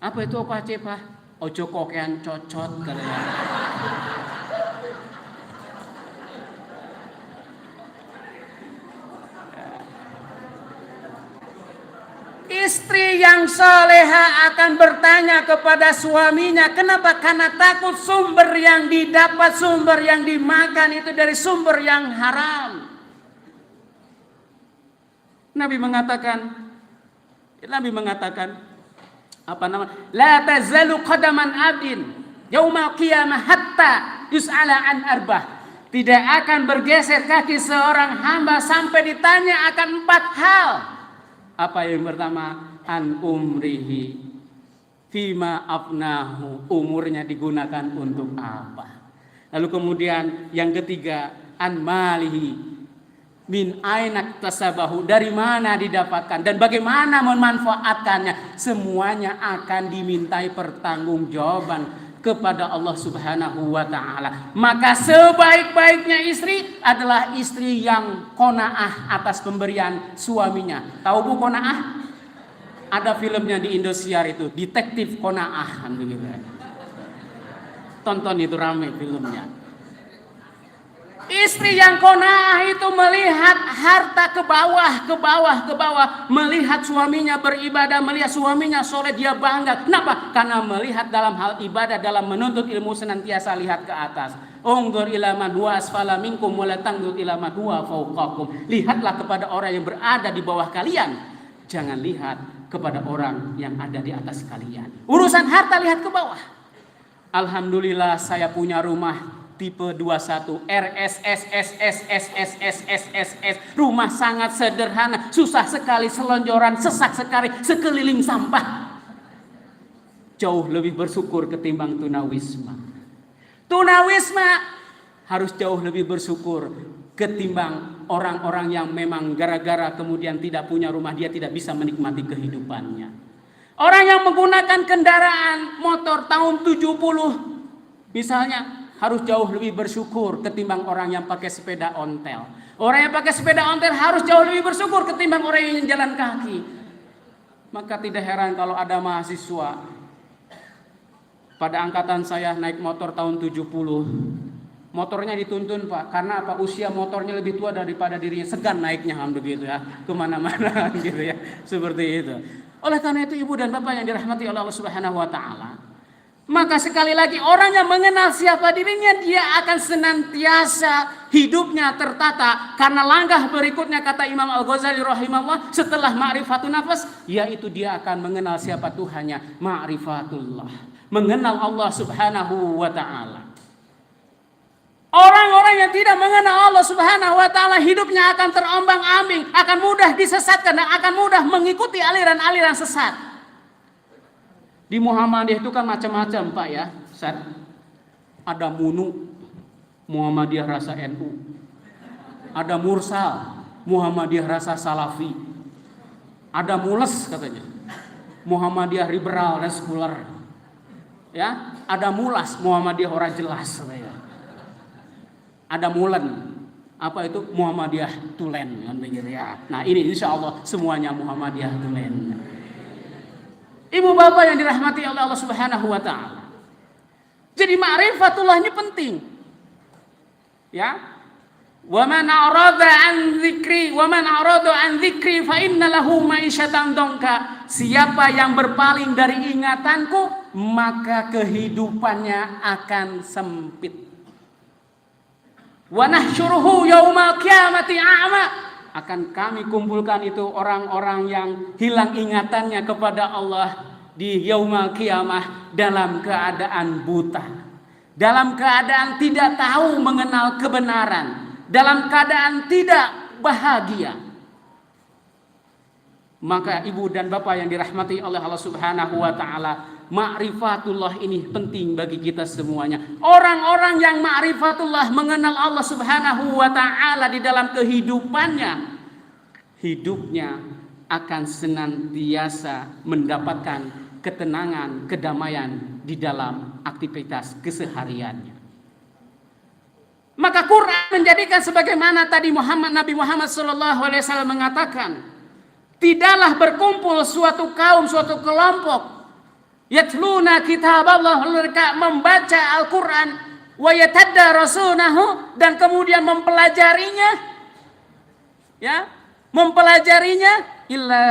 Apa itu OKC, Pak? Ojo kokean cocot katanya. Istri yang soleha akan bertanya kepada suaminya, kenapa? Karena takut sumber yang didapat, sumber yang dimakan itu dari sumber yang haram. Nabi mengatakan apa nama? La tazalu qadaman abdin yaumal qiyamah hatta yus'ala an arbah. Tidak akan bergeser kaki seorang hamba sampai ditanya akan 4 hal. Apa yang pertama? An umrihi fima afnahu. Umurnya digunakan untuk apa? Lalu kemudian yang ketiga, an malihi min ainak tasabahu, dari mana didapatkan dan bagaimana memanfaatkannya. Semuanya akan dimintai pertanggungjawaban kepada Allah Subhanahu wa taala. Maka sebaik-baiknya istri adalah istri yang qanaah atas pemberian suaminya. Tahu Bu qanaah? Ada filmnya di Indosiar itu, Detektif Qanaah, begitu. Tonton itu, rame filmnya. Istri yang qanaah itu melihat harta ke bawah, melihat suaminya beribadah, melihat suaminya soleh, dia bangga. Kenapa? Karena melihat dalam hal ibadah, dalam menuntut ilmu senantiasa lihat ke atas. Ungdur ila man huwa asfala minkum wa la tandur ila man huwa fawqakum. Lihatlah kepada orang yang berada di bawah kalian, jangan lihat kepada orang yang ada di atas kalian. Urusan harta lihat ke bawah. Alhamdulillah saya punya rumah tipe 21 RSSSSSSSSS. Rumah sangat sederhana, susah sekali selonjoran, sesak sekali sekeliling sampah. Jauh lebih bersyukur ketimbang tunawisma. Tunawisma harus jauh lebih bersyukur ketimbang orang-orang yang memang gara-gara kemudian tidak punya rumah, dia tidak bisa menikmati kehidupannya. Orang yang menggunakan kendaraan motor tahun 70 misalnya, harus jauh lebih bersyukur ketimbang orang yang pakai sepeda ontel. Orang yang pakai sepeda ontel harus jauh lebih bersyukur ketimbang orang yang jalan kaki. Maka tidak heran kalau ada mahasiswa pada angkatan saya naik motor tahun 70. Motornya dituntun, Pak, karena apa? Usia motornya lebih tua daripada dirinya, segan naiknya, begitu ya, kemana-mana gitu ya, seperti itu. Oleh karena itu, ibu dan bapak yang dirahmati oleh Allah Subhanahu wa taala, maka sekali lagi orang yang mengenal siapa dirinya, dia akan senantiasa hidupnya tertata. Karena langkah berikutnya, kata Imam Al-Ghazali rahimahullah, setelah ma'rifatun nafas, yaitu dia akan mengenal siapa Tuhannya, ma'rifatullah, mengenal Allah Subhanahu wa ta'ala. Orang-orang yang yang tidak mengenal Allah Subhanahu wa taala, hidupnya akan terombang-ambing, akan mudah disesatkan dan akan mudah mengikuti aliran-aliran sesat. Di Muhammadiyah itu kan macam-macam, Pak ya, Ustaz. Ada Munu, Muhammadiyah rasa NU. Ada Mursal, Muhammadiyah rasa Salafi. Ada Mules katanya, Muhammadiyah liberal dan sekuler. Ya, ada Mulas, Muhammadiyah orang jelas katanya. Ada Mulen, apa itu, Muhammadiyah tulen kan begitu ya. Nah, ini insya Allah semuanya Muhammadiyah tulen. Ibu bapak yang dirahmati oleh Allah Subhanahu wa taala. Jadi ma'rifatullah ini penting. Ya. Wa man arada an dzikri fa inna lahu ma'isyatan dongka. Siapa yang berpaling dari ingatanku, maka kehidupannya akan sempit. Wa nahsyuruhu yaumal qiyamati a'ma. Akan kami kumpulkan itu orang-orang yang hilang ingatannya kepada Allah di yaumul qiyamah dalam keadaan buta, dalam keadaan tidak tahu mengenal kebenaran, dalam keadaan tidak bahagia. Maka ibu dan bapak yang dirahmati oleh Allah Subhanahu wa taala, ma'rifatullah ini penting bagi kita semuanya. Orang-orang yang ma'rifatullah, mengenal Allah Subhanahu wa taala di dalam kehidupannya, hidupnya akan senantiasa mendapatkan ketenangan, kedamaian di dalam aktivitas kesehariannya. Maka Quran menjadikan sebagaimana tadi Nabi Muhammad SAW mengatakan, tidaklah berkumpul suatu kaum, suatu kelompok, yatluna kitab Allah, mereka membaca Al-Quran, wa yatadarasunahu, dan kemudian mempelajarinya, illa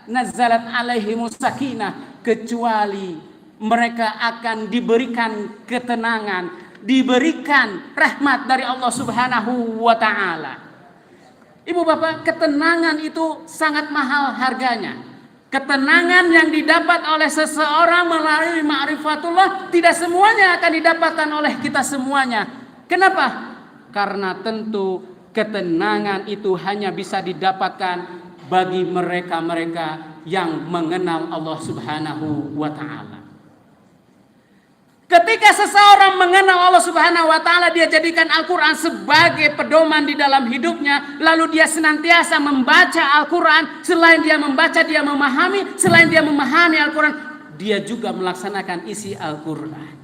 nazalat alaihimus sakinah, kecuali mereka akan diberikan ketenangan, diberikan rahmat dari Allah Subhanahu wa taala. Ibu bapak, ketenangan itu sangat mahal harganya. Ketenangan yang didapat oleh seseorang melalui ma'rifatullah tidak semuanya akan didapatkan oleh kita semuanya. Kenapa? Karena tentu ketenangan itu hanya bisa didapatkan bagi mereka-mereka yang mengenal Allah Subhanahu wa taala. Ketika seseorang mengenal Allah Subhanahu wa taala, dia jadikan Al-Qur'an sebagai pedoman di dalam hidupnya, lalu dia senantiasa membaca Al-Qur'an. Selain dia membaca, dia memahami. Selain dia memahami Al-Qur'an, dia juga melaksanakan isi Al-Qur'an.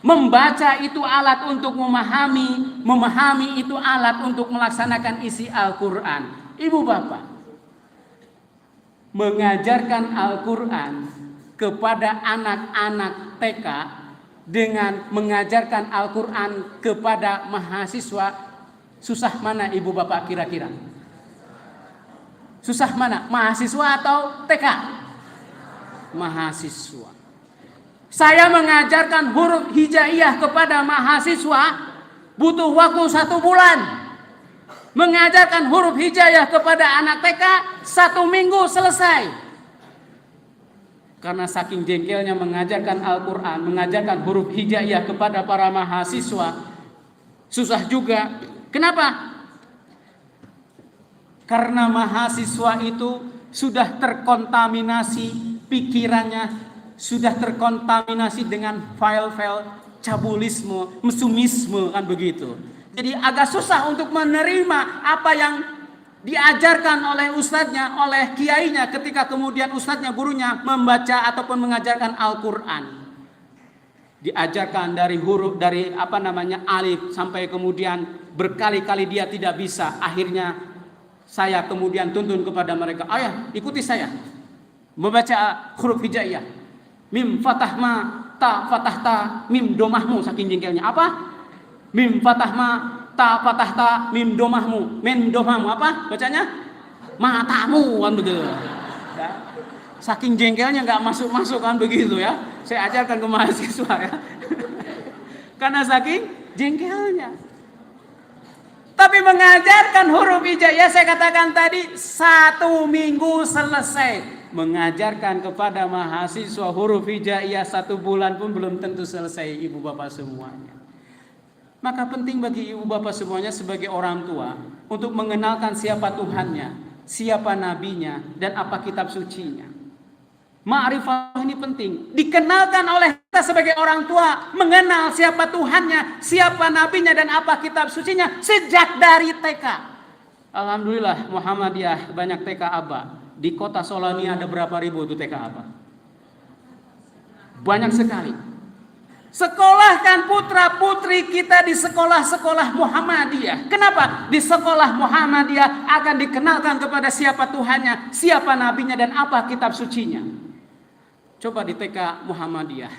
Membaca itu alat untuk memahami, memahami itu alat untuk melaksanakan isi Al-Qur'an. Ibu bapak, mengajarkan Al-Quran kepada anak-anak TK dengan mengajarkan Al-Quran kepada mahasiswa, susah mana ibu bapak kira-kira? Susah mana? Mahasiswa atau TK? Mahasiswa. Saya mengajarkan huruf hijaiyah kepada mahasiswa butuh waktu 1 bulan. Mengajarkan huruf hijaiyah kepada anak TK 1 minggu selesai. Karena saking jengkelnya mengajarkan Al-Quran, mengajarkan huruf hijaiyah kepada para mahasiswa, susah juga. Kenapa? Karena mahasiswa itu sudah terkontaminasi pikirannya, sudah terkontaminasi dengan file-file cabulisme, mesumisme, kan begitu. Jadi agak susah untuk menerima apa yang diajarkan oleh ustadznya, oleh kiainya, ketika kemudian ustadznya, gurunya membaca ataupun mengajarkan Al-Quran. Diajarkan dari huruf, dari alif sampai kemudian berkali-kali dia tidak bisa. Akhirnya saya kemudian tuntun kepada mereka, ayah ikuti saya membaca huruf hijaiyah. Mim fatah ma, ta fatah ta, mim domahmu. Saking jengkelnya, apa? Mim fatah ma, ta fatah ta, mim domahmu. Mim domahmu apa bacanya? Matamu, kan begitu ya. Saking jengkelnya nggak masuk kan begitu ya. Saya ajarkan ke mahasiswa ya. Karena saking jengkelnya. Tapi mengajarkan huruf hijaiyah, saya katakan tadi 1 minggu selesai. Mengajarkan kepada mahasiswa huruf hijaiyah 1 bulan pun belum tentu selesai, ibu bapak semuanya. Maka penting bagi ibu bapak semuanya sebagai orang tua untuk mengenalkan siapa Tuhannya, siapa nabinya, dan apa kitab sucinya. Ma'rifah ini penting. Dikenalkan oleh kita sebagai orang tua, mengenal siapa Tuhannya, siapa nabinya, dan apa kitab sucinya sejak dari TK. Alhamdulillah Muhammadiyah banyak TK Aba. Di kota Solo ini ada berapa ribu itu TK Aba? Banyak sekali. Sekolahkan putra putri kita di sekolah-sekolah Muhammadiyah. Kenapa? Di sekolah Muhammadiyah akan dikenalkan kepada siapa Tuhannya, siapa nabinya, dan apa kitab sucinya. Coba di TK Muhammadiyah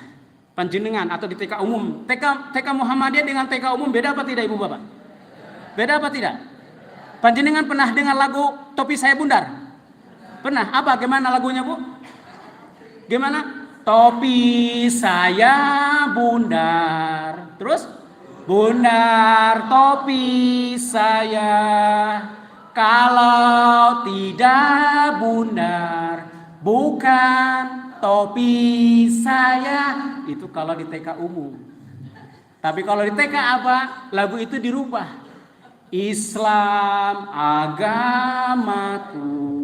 panjenengan atau di TK umum. TK Muhammadiyah dengan TK umum beda apa tidak ibu bapak? Beda apa tidak? Panjenengan pernah dengar lagu Topi Saya Bundar? Pernah? Apa? Gimana lagunya bu? Gimana? Topi saya bundar. Terus? Bundar topi saya, kalau tidak bundar bukan topi saya. Itu kalau di TK umum. Tapi kalau di TK apa? Lagu itu dirubah. Islam agamaku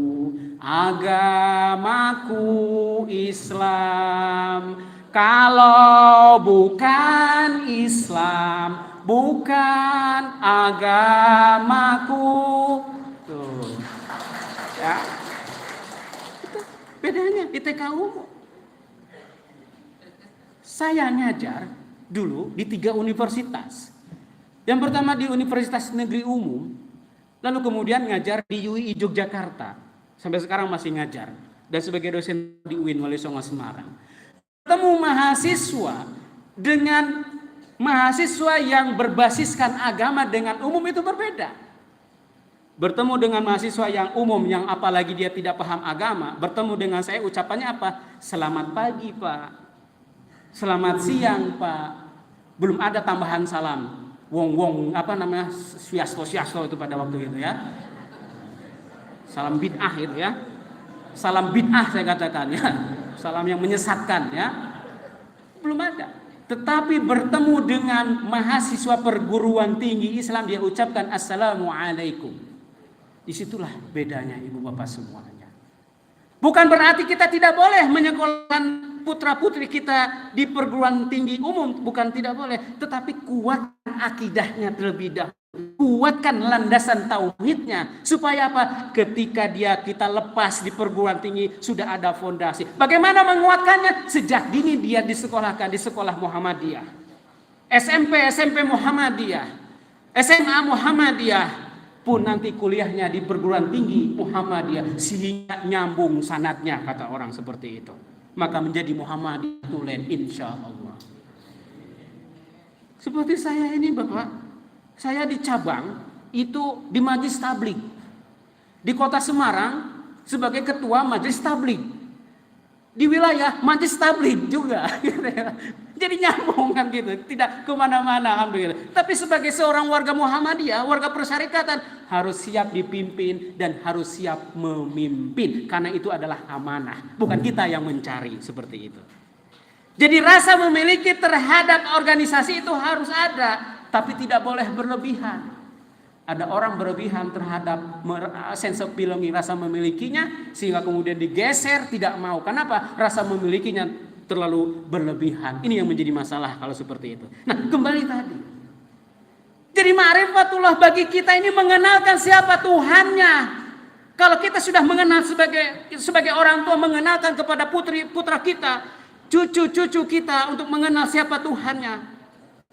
Islam, kalau bukan Islam bukan agamaku. Tuh. Ya. Itu bedanya di TK umum. Saya ngajar dulu di 3 universitas. Yang pertama di Universitas Negeri Umum, lalu kemudian ngajar di UI Yogyakarta. Sampai sekarang masih ngajar. Dan sebagai dosen di UIN Wali Songo Semarang. Ketemu mahasiswa dengan mahasiswa yang berbasiskan agama dengan umum itu berbeda. Bertemu dengan mahasiswa yang umum, yang apalagi dia tidak paham agama, bertemu dengan saya ucapannya apa? Selamat pagi Pak, selamat siang Pak. Belum ada tambahan salam. Wong apa namanya, swiasto itu pada waktu itu ya. Salam bid'ah itu ya. Salam bid'ah saya katakan ya. Salam yang menyesatkan ya. Belum ada. Tetapi bertemu dengan mahasiswa perguruan tinggi Islam, dia ucapkan Assalamualaikum. Disitulah bedanya ibu bapak semuanya. Bukan berarti kita tidak boleh menyekolahkan putra putri kita di perguruan tinggi umum, bukan tidak boleh, tetapi kuatkan akidahnya terlebih dahulu, kuatkan landasan tauhidnya, supaya apa? Ketika kita lepas di perguruan tinggi sudah ada fondasi. Bagaimana menguatkannya? Sejak dini dia disekolahkan di sekolah Muhammadiyah, SMP Muhammadiyah, SMA Muhammadiyah, pun nanti kuliahnya di perguruan tinggi Muhammadiyah, sehingga nyambung sanadnya, kata orang seperti itu. Maka menjadi Muhammadiyah tulen insya Allah. Seperti saya ini Bapak, saya di cabang itu di Majelis Tabligh di Kota Semarang sebagai ketua Majelis Tabligh, di wilayah Majelis Tabligh juga. Jadi nyambung kan gitu, tidak kemana-mana alhamdulillah. Tapi sebagai seorang warga Muhammadiyah, warga persyarikatan, harus siap dipimpin dan harus siap memimpin, karena itu adalah amanah, bukan kita yang mencari seperti itu. Jadi rasa memiliki terhadap organisasi itu harus ada, tapi tidak boleh berlebihan. Ada orang berlebihan terhadap sense of belonging, rasa memilikinya, sehingga kemudian digeser, tidak mau. Kenapa? Rasa memilikinya terlalu berlebihan. Ini yang menjadi masalah kalau seperti itu. Nah, kembali tadi. Jadi ma'rifatullah bagi kita ini mengenalkan siapa Tuhannya. Kalau kita sudah mengenal sebagai orang tua, mengenalkan kepada putra kita, cucu-cucu kita untuk mengenal siapa Tuhannya,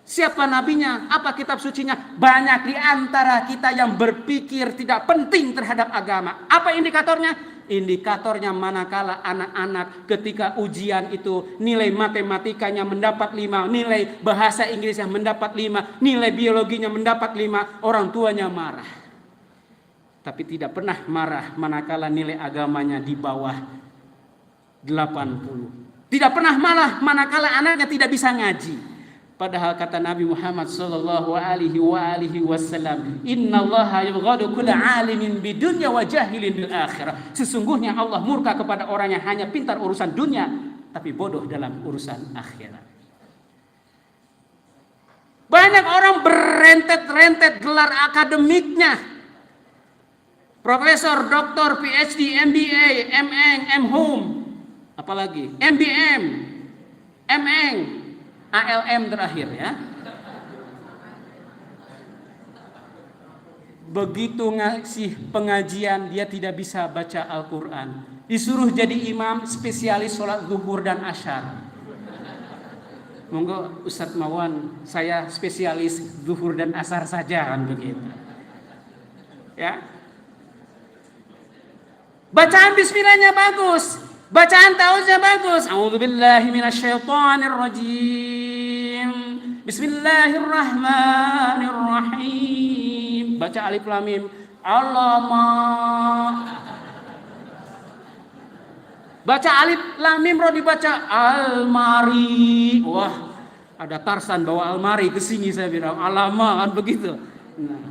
siapa nabinya, apa kitab sucinya. Banyak di antara kita yang berpikir tidak penting terhadap agama. Apa indikatornya? Indikatornya manakala anak-anak ketika ujian itu nilai matematikanya mendapat 5, nilai bahasa Inggrisnya mendapat 5, nilai biologinya mendapat 5, orang tuanya marah. Tapi tidak pernah marah manakala nilai agamanya di bawah 80. Tidak pernah marah manakala anaknya tidak bisa ngaji. Padahal kata Nabi Muhammad sallallahu alaihi wasallam, "Innallaha yubghadu kulla 'alimin bidunya wa jahilin bil akhirah." Sesungguhnya Allah murka kepada orang yang hanya pintar urusan dunia tapi bodoh dalam urusan akhirat. Banyak orang berentet-rentet gelar akademiknya. Profesor, doktor, PhD, MBA, MN, MHom, apalagi MBM, MN, ALM terakhir ya. Begitu ngasih pengajian dia tidak bisa baca Al-Quran. Disuruh jadi imam spesialis sholat zuhur dan asyar. Monggo Ustadz Mawan, saya spesialis zuhur dan asar saja kan begitu. Ya. Bacaan bismillahnya bagus, bacaan ta'awuznya bagus. A'udzubillahi minasyaitonirrajim. Bismillahirrahmanirrahim. Baca alif lam mim. Baca alif lam mim ro dibaca almari. Wah, ada Tarsan bawa almari ke sini, saya bilang alamat begitu. Nah,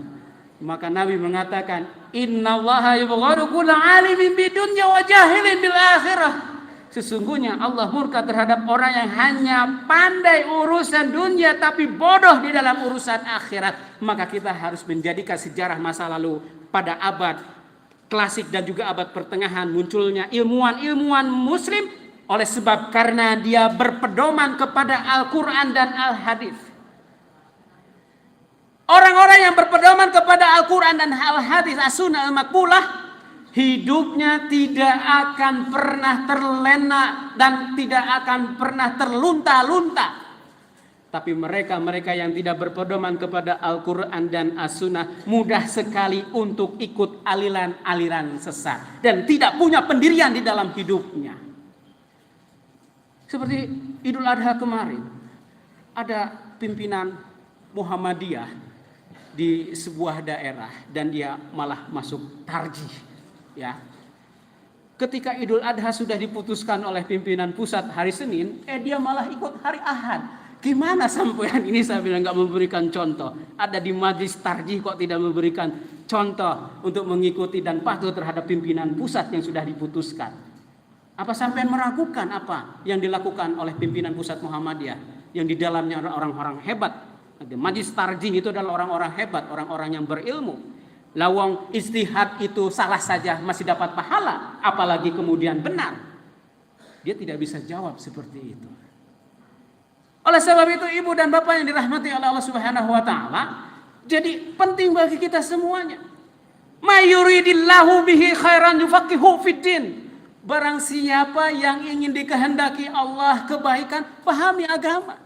maka Nabi mengatakan, innallaha yubghadu kulla alimin bidunya wa jahilin bil akhirah. Sesungguhnya Allah murka terhadap orang yang hanya pandai urusan dunia tapi bodoh di dalam urusan akhirat. Maka kita harus menjadikan sejarah masa lalu pada abad klasik dan juga abad pertengahan munculnya ilmuwan-ilmuwan muslim oleh sebab karena dia berpedoman kepada Al-Quran dan Al-Hadis. Orang-orang yang berpedoman kepada Al-Quran dan Al-Hadis, As-Sunnah Al-Maqbulah, hidupnya tidak akan pernah terlena dan tidak akan pernah terlunta-lunta. Tapi mereka yang tidak berpedoman kepada Al-Quran dan As-Sunnah mudah sekali untuk ikut aliran-aliran sesat dan tidak punya pendirian di dalam hidupnya. Seperti Idul Adha kemarin, ada pimpinan Muhammadiyah di sebuah daerah dan dia malah masuk tarjih. Ya, ketika Idul Adha sudah diputuskan oleh pimpinan pusat hari Senin, dia malah ikut hari Ahad. Gimana sampean ini, saya bilang nggak memberikan contoh. Ada di majlis tarjih kok tidak memberikan contoh untuk mengikuti dan patuh terhadap pimpinan pusat yang sudah diputuskan. Apa sampean meragukan apa yang dilakukan oleh pimpinan pusat Muhammadiyah yang di dalamnya orang-orang hebat? Majlis tarjih itu adalah orang-orang hebat, orang-orang yang berilmu. Lawang ijtihad itu salah saja masih dapat pahala, apalagi kemudian benar. Dia tidak bisa jawab seperti itu. Oleh sebab itu ibu dan bapak yang dirahmati oleh Allah Subhanahu wa taala, jadi penting bagi kita semuanya. May yuridillahu bihi khairan yufaqihu fiddin. Barang siapa yang ingin dikehendaki Allah kebaikan, pahami agama.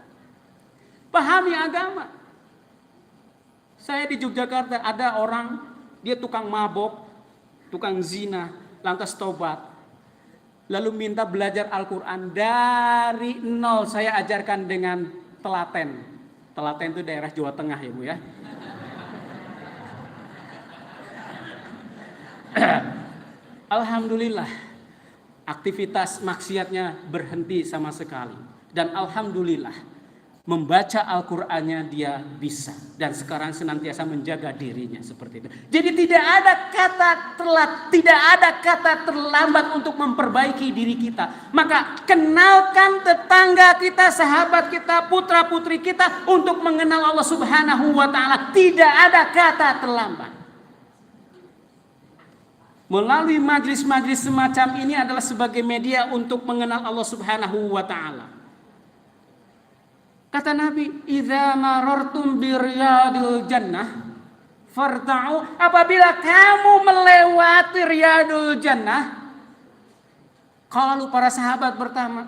Pahami agama. Saya di Yogyakarta ada orang, dia tukang mabok, tukang zina, lantas tobat. Lalu minta belajar Al-Quran dari nol. Saya ajarkan dengan telaten. Telaten itu daerah Jawa Tengah ya Bu ya. Alhamdulillah, aktivitas maksiatnya berhenti sama sekali. Dan Alhamdulillah, membaca Al-Qur'annya dia bisa. Dan sekarang senantiasa menjaga dirinya seperti itu. Jadi tidak ada kata telat, tidak ada kata terlambat untuk memperbaiki diri kita. Maka kenalkan tetangga kita, sahabat kita, putra putri kita untuk mengenal Allah Subhanahu wa ta'ala. Tidak ada kata terlambat. Melalui majlis-majlis semacam ini adalah sebagai media untuk mengenal Allah Subhanahu wa ta'ala. Kata Nabi, "Idza marartum bi riyadil jannah farta'u." Apabila kamu melewati riyadul jannah, kalau para sahabat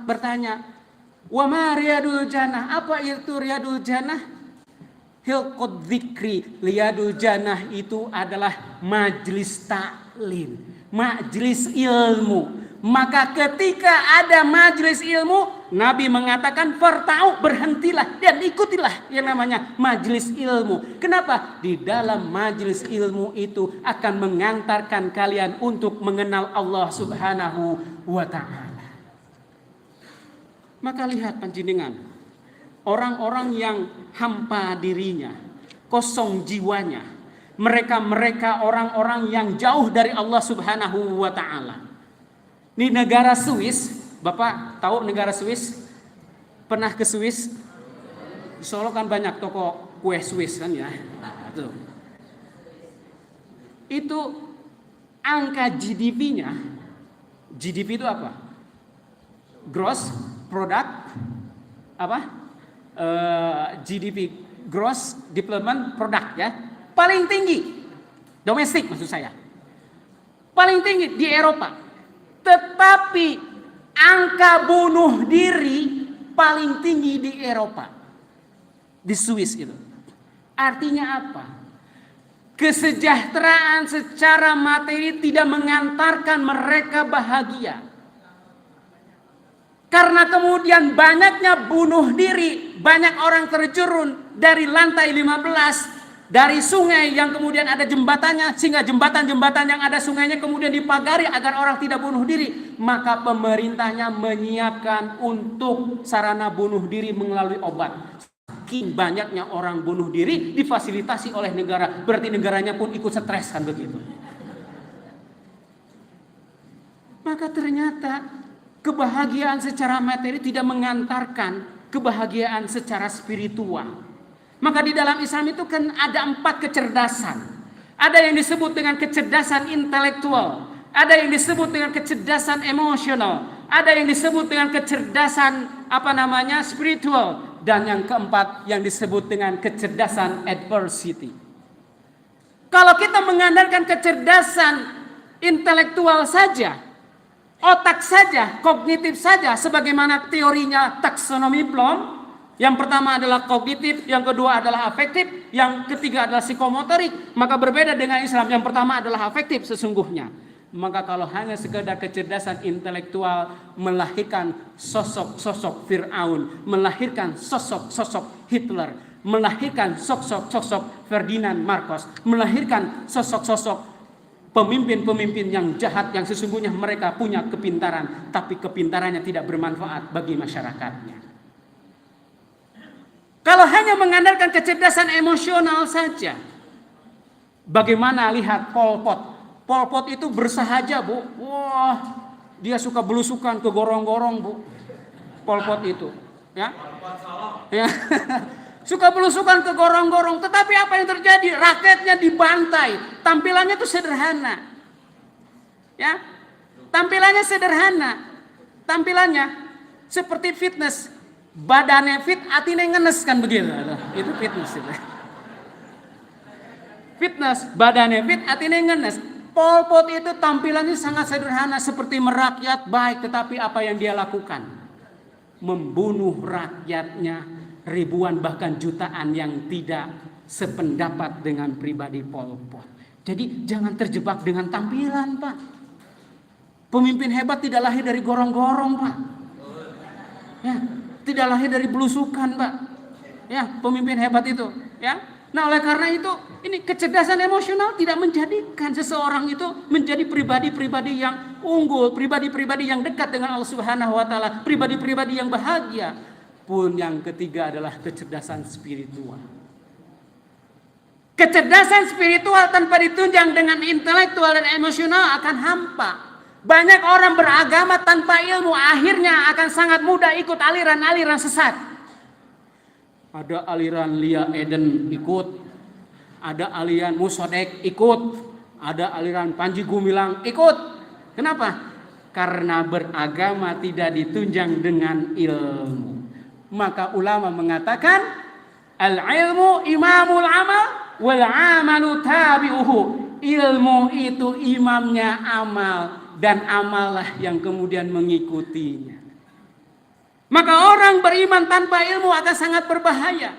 bertanya, "Wa ma riyadul jannah?" Apa itu riyadul jannah? Hilqud dzikri. Riyadul jannah itu adalah majlis taklim, majlis ilmu. Maka ketika ada majlis ilmu, Nabi mengatakan farta'u, berhentilah dan ikutilah yang namanya majlis ilmu. Kenapa? Di dalam majlis ilmu itu akan mengantarkan kalian untuk mengenal Allah Subhanahu wa ta'ala. Maka lihat panjenengan, orang-orang yang hampa dirinya, kosong jiwanya, mereka orang-orang yang jauh dari Allah Subhanahu wa ta'ala. Di negara Swiss, Bapak tahu negara Swiss? Pernah ke Swiss? Di Solo kan banyak toko kue Swiss kan ya. Nah, itu angka GDP-nya. GDP itu apa? Gross Product apa? GDP, Gross Development Product ya. Paling tinggi domestik maksud saya. Paling tinggi di Eropa. Tetapi angka bunuh diri paling tinggi di Eropa. Di Swiss itu. Artinya apa? Kesejahteraan secara materi tidak mengantarkan mereka bahagia. Karena kemudian banyaknya bunuh diri, banyak orang terjun dari lantai 15 dari sungai yang kemudian ada jembatannya, sehingga jembatan-jembatan yang ada sungainya kemudian dipagari agar orang tidak bunuh diri. Maka pemerintahnya menyiapkan untuk sarana bunuh diri melalui obat. Saking banyaknya orang bunuh diri difasilitasi oleh negara, berarti negaranya pun ikut stres kan begitu. Maka ternyata kebahagiaan secara materi tidak mengantarkan kebahagiaan secara spiritual. Maka di dalam Islam itu kan ada 4 kecerdasan. Ada yang disebut dengan kecerdasan intelektual, ada yang disebut dengan kecerdasan emosional, ada yang disebut dengan kecerdasan spiritual, dan yang keempat yang disebut dengan kecerdasan adversity. Kalau kita mengandalkan kecerdasan intelektual saja, otak saja, kognitif saja, sebagaimana teorinya taksonomi Bloom. Yang pertama adalah kognitif, yang kedua adalah afektif, yang ketiga adalah psikomotorik. Maka berbeda dengan Islam, yang pertama adalah afektif sesungguhnya. Maka kalau hanya sekedar kecerdasan intelektual melahirkan sosok-sosok Fir'aun, melahirkan sosok-sosok Hitler, melahirkan sosok-sosok Ferdinand Marcos, melahirkan sosok-sosok pemimpin-pemimpin yang jahat yang sesungguhnya mereka punya kepintaran, tapi kepintarannya tidak bermanfaat bagi masyarakatnya. Kalau hanya mengandalkan kecerdasan emosional saja, bagaimana lihat Pol Pot? Pol Pot itu bersahaja, Bu. Wah, dia suka belusukan ke gorong-gorong, Bu. Pol Pot itu, ya. Ya. Suka belusukan ke gorong-gorong, tetapi apa yang terjadi? Rakyatnya dibantai. Tampilannya itu sederhana. Ya. Tampilannya sederhana. Tampilannya seperti fitness. Badannya fit, hatinya ngenes kan begitu. Itu fitness itu. Fitness, badannya fit, hatinya ngenes. Pol Pot itu tampilannya sangat sederhana seperti merakyat baik, tetapi apa yang dia lakukan? Membunuh rakyatnya ribuan bahkan jutaan yang tidak sependapat dengan pribadi Pol Pot. Jadi jangan terjebak dengan tampilan, Pak. Pemimpin hebat tidak lahir dari gorong-gorong, Pak. Ya. Tidak lahir dari belusukan, Pak. Ya, pemimpin hebat itu, ya. Nah, oleh karena itu, ini kecerdasan emosional tidak menjadikan seseorang itu menjadi pribadi-pribadi yang unggul, pribadi-pribadi yang dekat dengan Allah Subhanahu wa taala, pribadi-pribadi yang bahagia. Pun yang ketiga adalah kecerdasan spiritual. Kecerdasan spiritual tanpa ditunjang dengan intelektual dan emosional akan hampa. Banyak orang beragama tanpa ilmu, akhirnya akan sangat mudah ikut aliran-aliran sesat. Ada aliran Lia Eden ikut, ada aliran Musodek ikut, ada aliran Panji Gumilang ikut. Kenapa? Karena beragama tidak ditunjang dengan ilmu. Maka ulama mengatakan al-ilmu imamul amal wal amalu tabi'uhu. Ilmu itu imamnya amal, dan amallah yang kemudian mengikutinya. Maka orang beriman tanpa ilmu akan sangat berbahaya.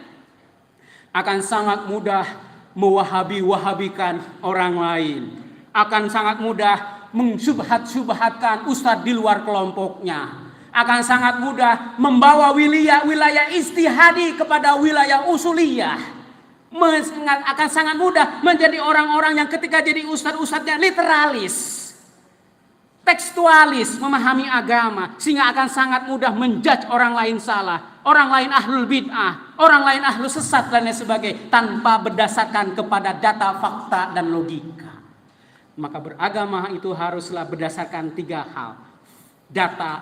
Akan sangat mudah mewahabi-wahabikan orang lain. Akan sangat mudah mensubhat-subhatkan ustadz di luar kelompoknya. Akan sangat mudah membawa wilayah istihadi kepada wilayah usuliyah. Akan sangat mudah menjadi orang-orang yang ketika jadi ustadz-ustadznya literalis, tekstualis, memahami agama, sehingga akan sangat mudah menjudge orang lain salah, orang lain ahlul bid'ah, orang lain ahlus sesat dan lain sebagainya, tanpa berdasarkan kepada data, fakta, dan logika. Maka beragama itu haruslah berdasarkan 3 hal: data,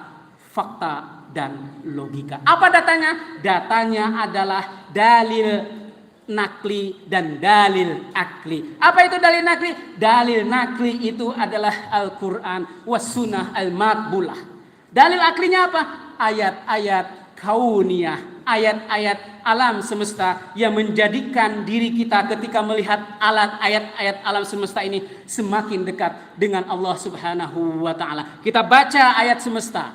fakta, dan logika. Apa datanya? Datanya adalah dalil nakli dan dalil akli. Apa itu dalil nakli? Dalil nakli itu adalah Al-Quran was sunnah al-maqbulah. Dalil aklinya apa? Ayat-ayat kauniyah, ayat-ayat alam semesta yang menjadikan diri kita ketika melihat ayat-ayat alam semesta ini semakin dekat dengan Allah Subhanahu wa taala. Kita baca ayat semesta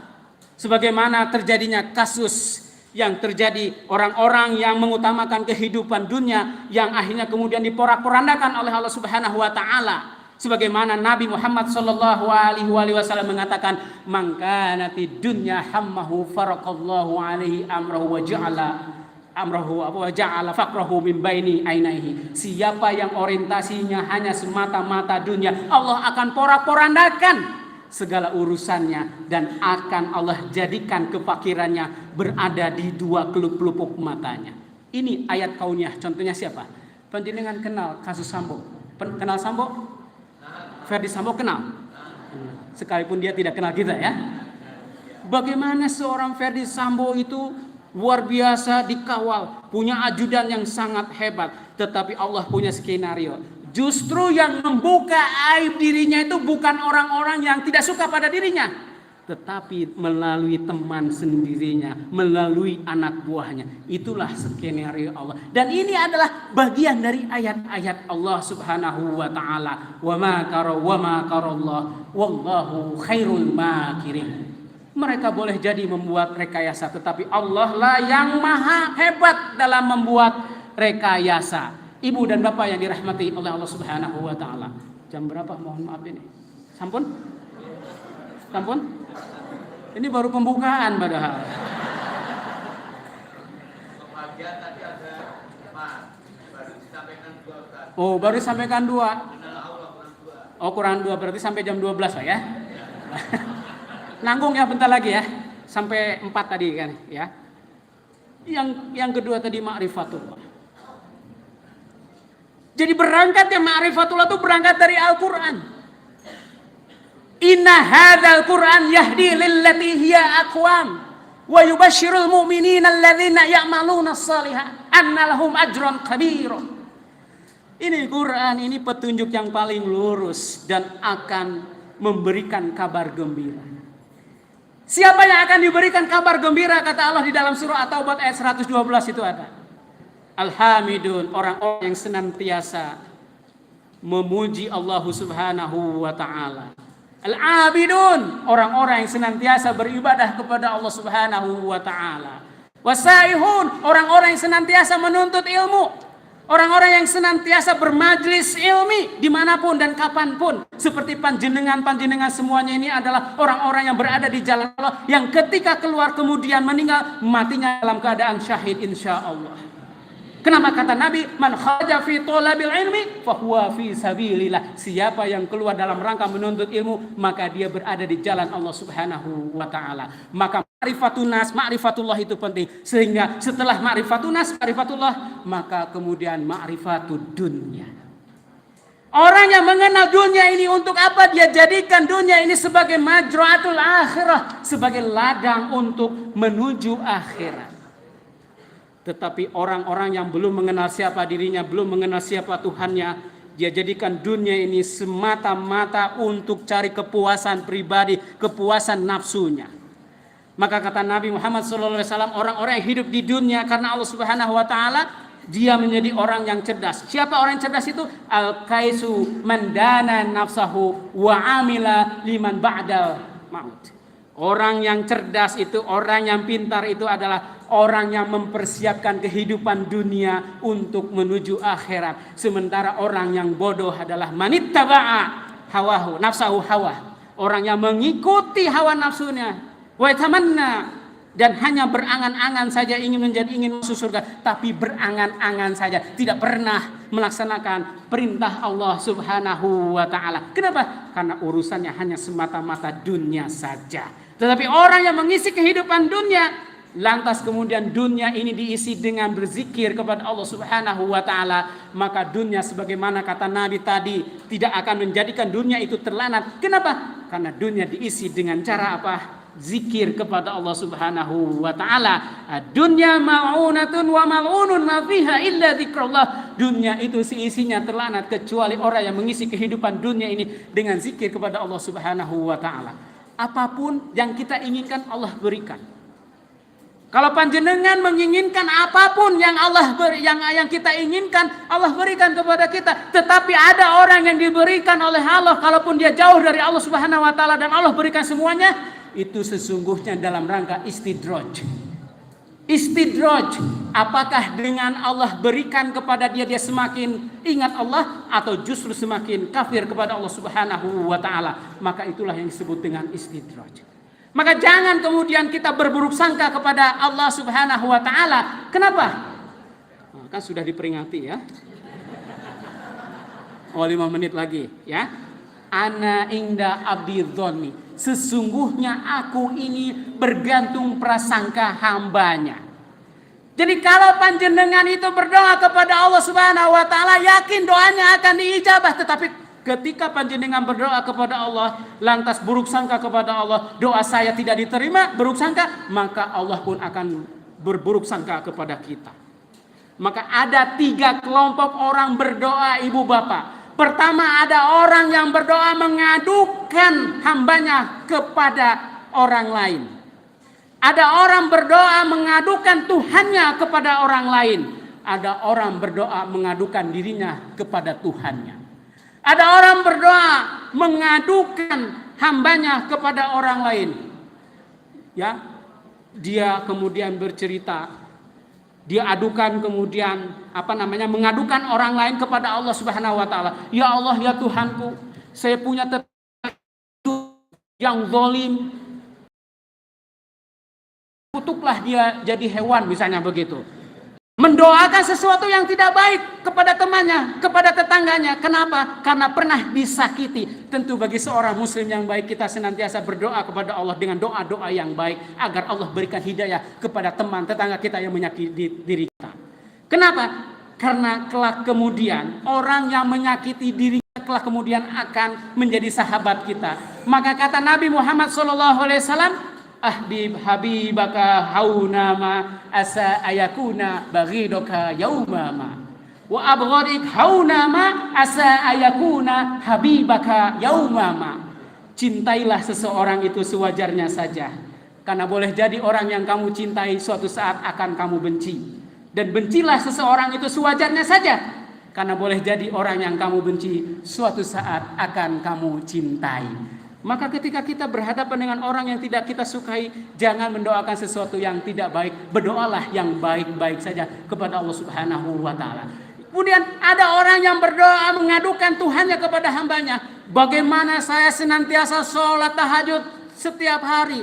sebagaimana terjadinya kasus yang terjadi, orang-orang yang mengutamakan kehidupan dunia yang akhirnya kemudian diporak-porandakan oleh Allah Subhanahu wa taala. Sebagaimana Nabi Muhammad sallallahu alaihi wasallam mengatakan, "Man kanati dunya hammahu faraqallahu alaihi amrahu wa ja'ala faqrahu min baini ainaihi." Siapa yang orientasinya hanya semata-mata dunia, Allah akan porak-porandakan segala urusannya dan akan Allah jadikan kefakirannya berada di dua kelupuk matanya. Ini ayat kauniyah. Contohnya siapa? Panjenengan kenal kasus Sambo? Kenal Sambo? Ferdi Sambo kenal? Sekalipun dia tidak kenal kita ya. Bagaimana seorang Ferdi Sambo itu luar biasa dikawal, punya ajudan yang sangat hebat, tetapi Allah punya skenario. Justru yang membuka aib dirinya itu bukan orang-orang yang tidak suka pada dirinya, tetapi melalui teman sendirinya, melalui anak buahnya. Itulah skenario Allah. Dan ini adalah bagian dari ayat-ayat Allah Subhanahu wa taala. Wa ma karallah wallahu khairul makirin. Mereka boleh jadi membuat rekayasa, tetapi Allah lah yang maha hebat dalam membuat rekayasa. Ibu dan bapak yang dirahmati oleh Allah Subhanahu wa taala. Jam berapa? Mohon maaf ini. Sampun? Ini baru pembukaan padahal. Oh, baru disampaikan 2. Oh, Quran 2 berarti sampai jam 12 Pak ya. Nanggung ya bentar lagi ya. Sampai 4 tadi kan ya. Yang kedua tadi ma'rifatullah. Jadi berangkat ya ma'rifatullah itu berangkat dari Al-Quran. Inna hadzal Qur'an yahdi lillati hiya aqwam wa yubashshirul mu'minina alladzina ya'maluna shalihat anna lahum ajran kabira. Ini Quran, ini petunjuk yang paling lurus dan akan memberikan kabar gembira. Siapa yang akan diberikan kabar gembira kata Allah di dalam surah At-Taubah ayat 112 itu ada. Alhamidun, orang-orang yang senantiasa memuji Allah Subhanahu wa taala. Al-abidun, orang-orang yang senantiasa beribadah kepada Allah Subhanahu wa taala. Wasaihun, orang-orang yang senantiasa menuntut ilmu. Orang-orang yang senantiasa bermajlis ilmi dimanapun dan kapanpun. Seperti panjenengan semuanya ini adalah orang-orang yang berada di jalan Allah, yang ketika keluar kemudian meninggal, matinya dalam keadaan syahid insya Allah. Kenapa kata Nabi, man kharaja fi thalabil ilmi fahuwa fi sabilillah. Siapa yang keluar dalam rangka menuntut ilmu, maka dia berada di jalan Allah Subhanahu wa taala. Maka ma'rifatullah itu penting. Sehingga setelah ma'rifatullah, maka kemudian ma'rifatud dunya. Orang yang mengenal dunia ini untuk apa? Dia jadikan dunia ini sebagai majra'atul akhirah, sebagai ladang untuk menuju akhirat. Tetapi orang-orang yang belum mengenal siapa dirinya, belum mengenal siapa Tuhannya, dia jadikan dunia ini semata-mata untuk cari kepuasan pribadi, kepuasan nafsunya. Maka kata Nabi Muhammad SAW, orang-orang yang hidup di dunia karena Allah Subhanahu wa taala, dia menjadi orang yang cerdas. Siapa orang yang cerdas itu? Al-kaisu man dana nafsahu wa amila liman ba'dal maut. Orang yang cerdas itu, orang yang pintar itu adalah orang yang mempersiapkan kehidupan dunia untuk menuju akhirat. Sementara orang yang bodoh adalah manittaba'a hawahu, nafsahu hawa. Orang yang mengikuti hawa nafsunya. Wa tamanna, dan hanya berangan-angan saja ingin masuk surga, tapi berangan-angan saja, tidak pernah melaksanakan perintah Allah Subhanahu wa taala. Kenapa? Karena urusannya hanya semata-mata dunia saja. Tetapi orang yang mengisi kehidupan dunia, lantas kemudian dunia ini diisi dengan berzikir kepada Allah Subhanahu wa taala, maka dunia sebagaimana kata Nabi tadi tidak akan menjadikan dunia itu terlanat. Kenapa? Karena dunia diisi dengan cara apa? zikir kepada Allah Subhanahu wa taala. Dunya ma'unatun wa mal'unun ma fiha illa dzikrullah. Dunia itu seisinya terlaknat kecuali orang yang mengisi kehidupan dunia ini dengan zikir kepada Allah Subhanahu wa taala. Apapun yang kita inginkan Allah berikan. Kalau panjenengan menginginkan apapun yang yang kita inginkan, Allah berikan kepada kita. Tetapi ada orang yang diberikan oleh Allah, kalaupun dia jauh dari Allah Subhanahu wa taala dan Allah berikan semuanya, itu sesungguhnya dalam rangka istidraj. Istidraj, apakah dengan Allah berikan kepada dia semakin ingat Allah atau justru semakin kafir kepada Allah Subhanahu wa taala? Maka itulah yang disebut dengan istidraj. Maka jangan kemudian kita berburuk sangka kepada Allah Subhanahu wa taala. Kenapa? Kan sudah diperingati ya. 5 menit lagi ya. Ana inda abdi dzonni. Sesungguhnya aku ini bergantung prasangka hambanya. Jadi kalau panjenengan itu berdoa kepada Allah Subhanahu wa taala, yakin doanya akan diijabah. Tetapi ketika panjenengan berdoa kepada Allah, lantas buruk sangka kepada Allah, doa saya tidak diterima, buruk sangka, maka Allah pun akan berburuk sangka kepada kita. Maka ada 3 kelompok orang berdoa, ibu bapak. Pertama, ada orang yang berdoa mengadukan hambanya kepada orang lain. Ada orang berdoa mengadukan Tuhannya kepada orang lain. Ada orang berdoa mengadukan dirinya kepada Tuhannya. Ada orang berdoa mengadukan hambanya kepada orang lain. Ya, dia kemudian bercerita, dia adukan kemudian mengadukan orang lain kepada Allah Subhanahu wa taala. Ya Allah, ya Tuhanku, saya punya tetangga yang zalim. Kutuklah dia jadi hewan, misalnya begitu. Mendoakan sesuatu yang tidak baik kepada temannya, kepada tetangganya. Kenapa? Karena pernah disakiti. Tentu bagi seorang muslim yang baik, kita senantiasa berdoa kepada Allah dengan doa-doa yang baik agar Allah berikan hidayah kepada teman tetangga kita yang menyakiti diri kita. Kenapa? Karena kelak kemudian orang yang menyakiti dirinya kelak kemudian akan menjadi sahabat kita. Maka kata Nabi Muhammad SAW, ahbib habibaka haunama asa ayakuna baghidaka yaumama wa abghadik haunama asa ayakuna habibaka yaumama. Cintailah seseorang itu sewajarnya saja, karena boleh jadi orang yang kamu cintai suatu saat akan kamu benci. Dan bencilah seseorang itu sewajarnya saja, karena boleh jadi orang yang kamu benci suatu saat akan kamu cintai. Maka ketika kita berhadapan dengan orang yang tidak kita sukai, jangan mendoakan sesuatu yang tidak baik. Berdoalah yang baik-baik saja kepada Allah Subhanahu wa taala. Kemudian ada orang yang berdoa mengadukan Tuhannya kepada hambanya. Bagaimana saya senantiasa sholat tahajud setiap hari.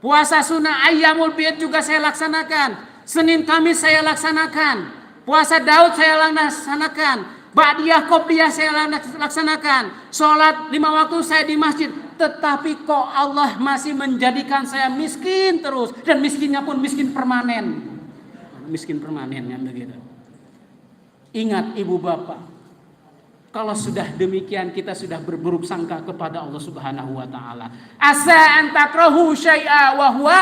Puasa sunnah ayyamul bid juga saya laksanakan. Senin Kamis saya laksanakan. Puasa Daud saya laksanakan. Ba'diyah qobliyah saya laksanakan. Sholat 5 waktu saya di masjid. Tetapi kok Allah masih menjadikan saya miskin terus. Dan miskinnya pun miskin permanen. Miskin permanen kan begitu. Ingat ibu bapak, kalau sudah demikian kita sudah berburuk sangka kepada Allah Subhanahu wa taala. Asa an takrahu syai'a wa huwa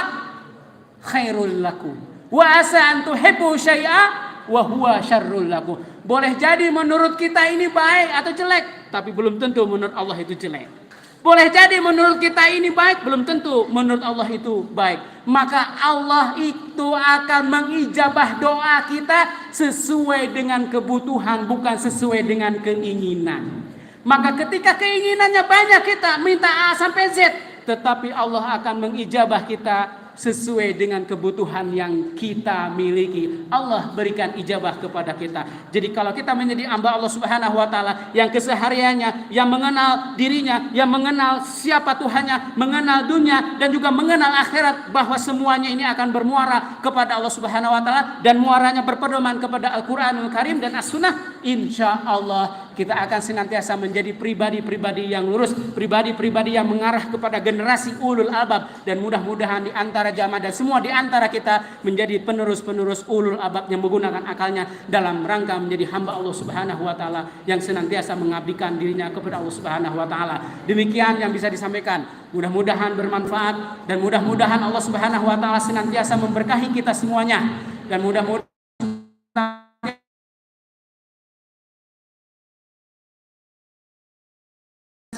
khairul lakum. Wa asa an tuhibbu syai'a wa huwa syarrul lakum. Boleh jadi menurut kita ini baik atau jelek, tapi belum tentu menurut Allah itu jelek. Boleh jadi menurut kita ini baik, belum tentu menurut Allah itu baik. Maka Allah itu akan mengijabah doa kita sesuai dengan kebutuhan, bukan sesuai dengan keinginan. Maka ketika keinginannya banyak, kita minta A sampai Z, tetapi Allah akan mengijabah kita sesuai dengan kebutuhan yang kita miliki. Allah berikan ijabah kepada kita. Jadi kalau kita menjadi hamba Allah Subhanahu wa taala yang kesehariannya, yang mengenal dirinya, yang mengenal siapa Tuhannya, mengenal dunia dan juga mengenal akhirat, bahwa semuanya ini akan bermuara kepada Allah Subhanahu wa taala dan muaranya berpedoman kepada Al-Qur'anul Karim dan As-Sunnah, insyaallah kita akan senantiasa menjadi pribadi-pribadi yang lurus, pribadi-pribadi yang mengarah kepada generasi ulul albab, dan mudah-mudahan di antara jamaah dan semua di antara kita menjadi penerus-penerus ulul albab yang menggunakan akalnya dalam rangka menjadi hamba Allah Subhanahu wa taala yang senantiasa mengabdikan dirinya kepada Allah Subhanahu wa taala. Demikian yang bisa disampaikan. Mudah-mudahan bermanfaat dan mudah-mudahan Allah Subhanahu wa taala senantiasa memberkahi kita semuanya, dan mudah-mudahan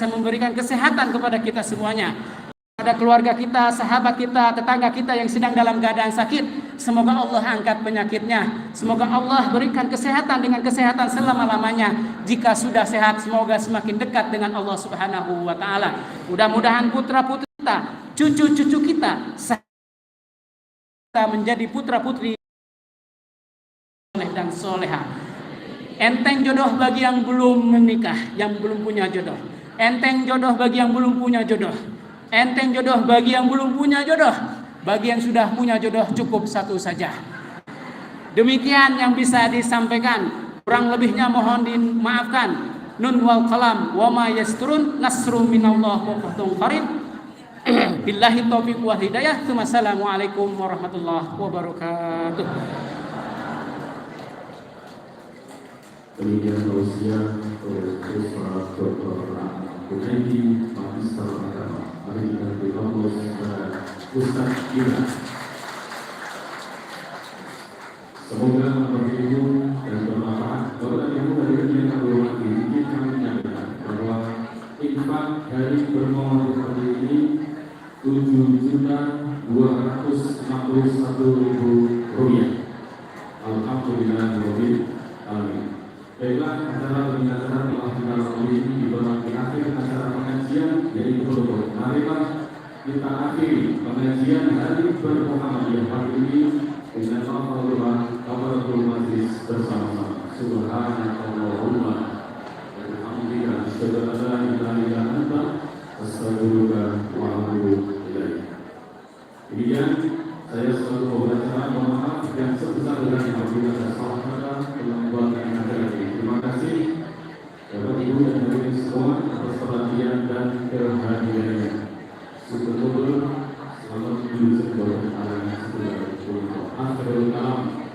memberikan kesehatan kepada kita semuanya, pada keluarga kita, sahabat kita, tetangga kita yang sedang dalam keadaan sakit. Semoga Allah angkat penyakitnya, semoga Allah berikan kesehatan dengan kesehatan selama-lamanya. Jika sudah sehat, semoga semakin dekat dengan Allah Subhanahu wa taala. Mudah-mudahan putra-putri kita, cucu-cucu kita menjadi putra-putri soleh dan soleha. Enteng jodoh bagi yang belum menikah, yang belum punya jodoh. Enteng jodoh bagi yang belum punya jodoh. Enteng jodoh bagi yang belum punya jodoh. Bagi yang sudah punya jodoh cukup satu saja. Demikian yang bisa disampaikan. Kurang lebihnya mohon dimaafkan. Nun wal qalam wa ma yasturun, nasrun minallah wa fathun qarib. Billahi taufiq wal hidayah. Assalamualaikum warahmatullahi wabarakatuh. Demikian tausiah oleh Ustaz Dr. Humaydi, Magister Agama. Mari kita beri aplaus kepada Ustaz Ira. Semoga berilmu dan bermanfaat. Bapak Ibu hadirin yang kami hormati, ingin kami menyampaikan bahwa infak dari bermohon seperti ini 7.261.000 rupiah. Alhamdulillahirabbil alamin. Baiklah, acara pembinaan telah kita ini di akhir acara pengajian, yaitu penutup. Marilah kita akhiri pengajian hari bermuhammadiyah pagi ini dengan al-Fatihah kafaratul majlis bersama-sama. Subhanallahumma wa bihamdika asyhadu an la ilaha illa anta astaghfiruka wa atubu ilaik. Demikian saya selalu membaca, mohon maaf yang sebesar-besarnya apabila ada salah kata dalam membuatkan acara ini. Terima kasih Bapak Ibu dan hadirin semua atas perhatian dan kehadirannya. Syukur selamat menuju kepada alam sebelah. Akhirul kalam.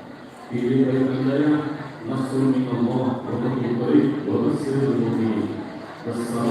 Pilih dari saya nasrul minallah wa taufiq wa basyiril mu'minin. Wassalamu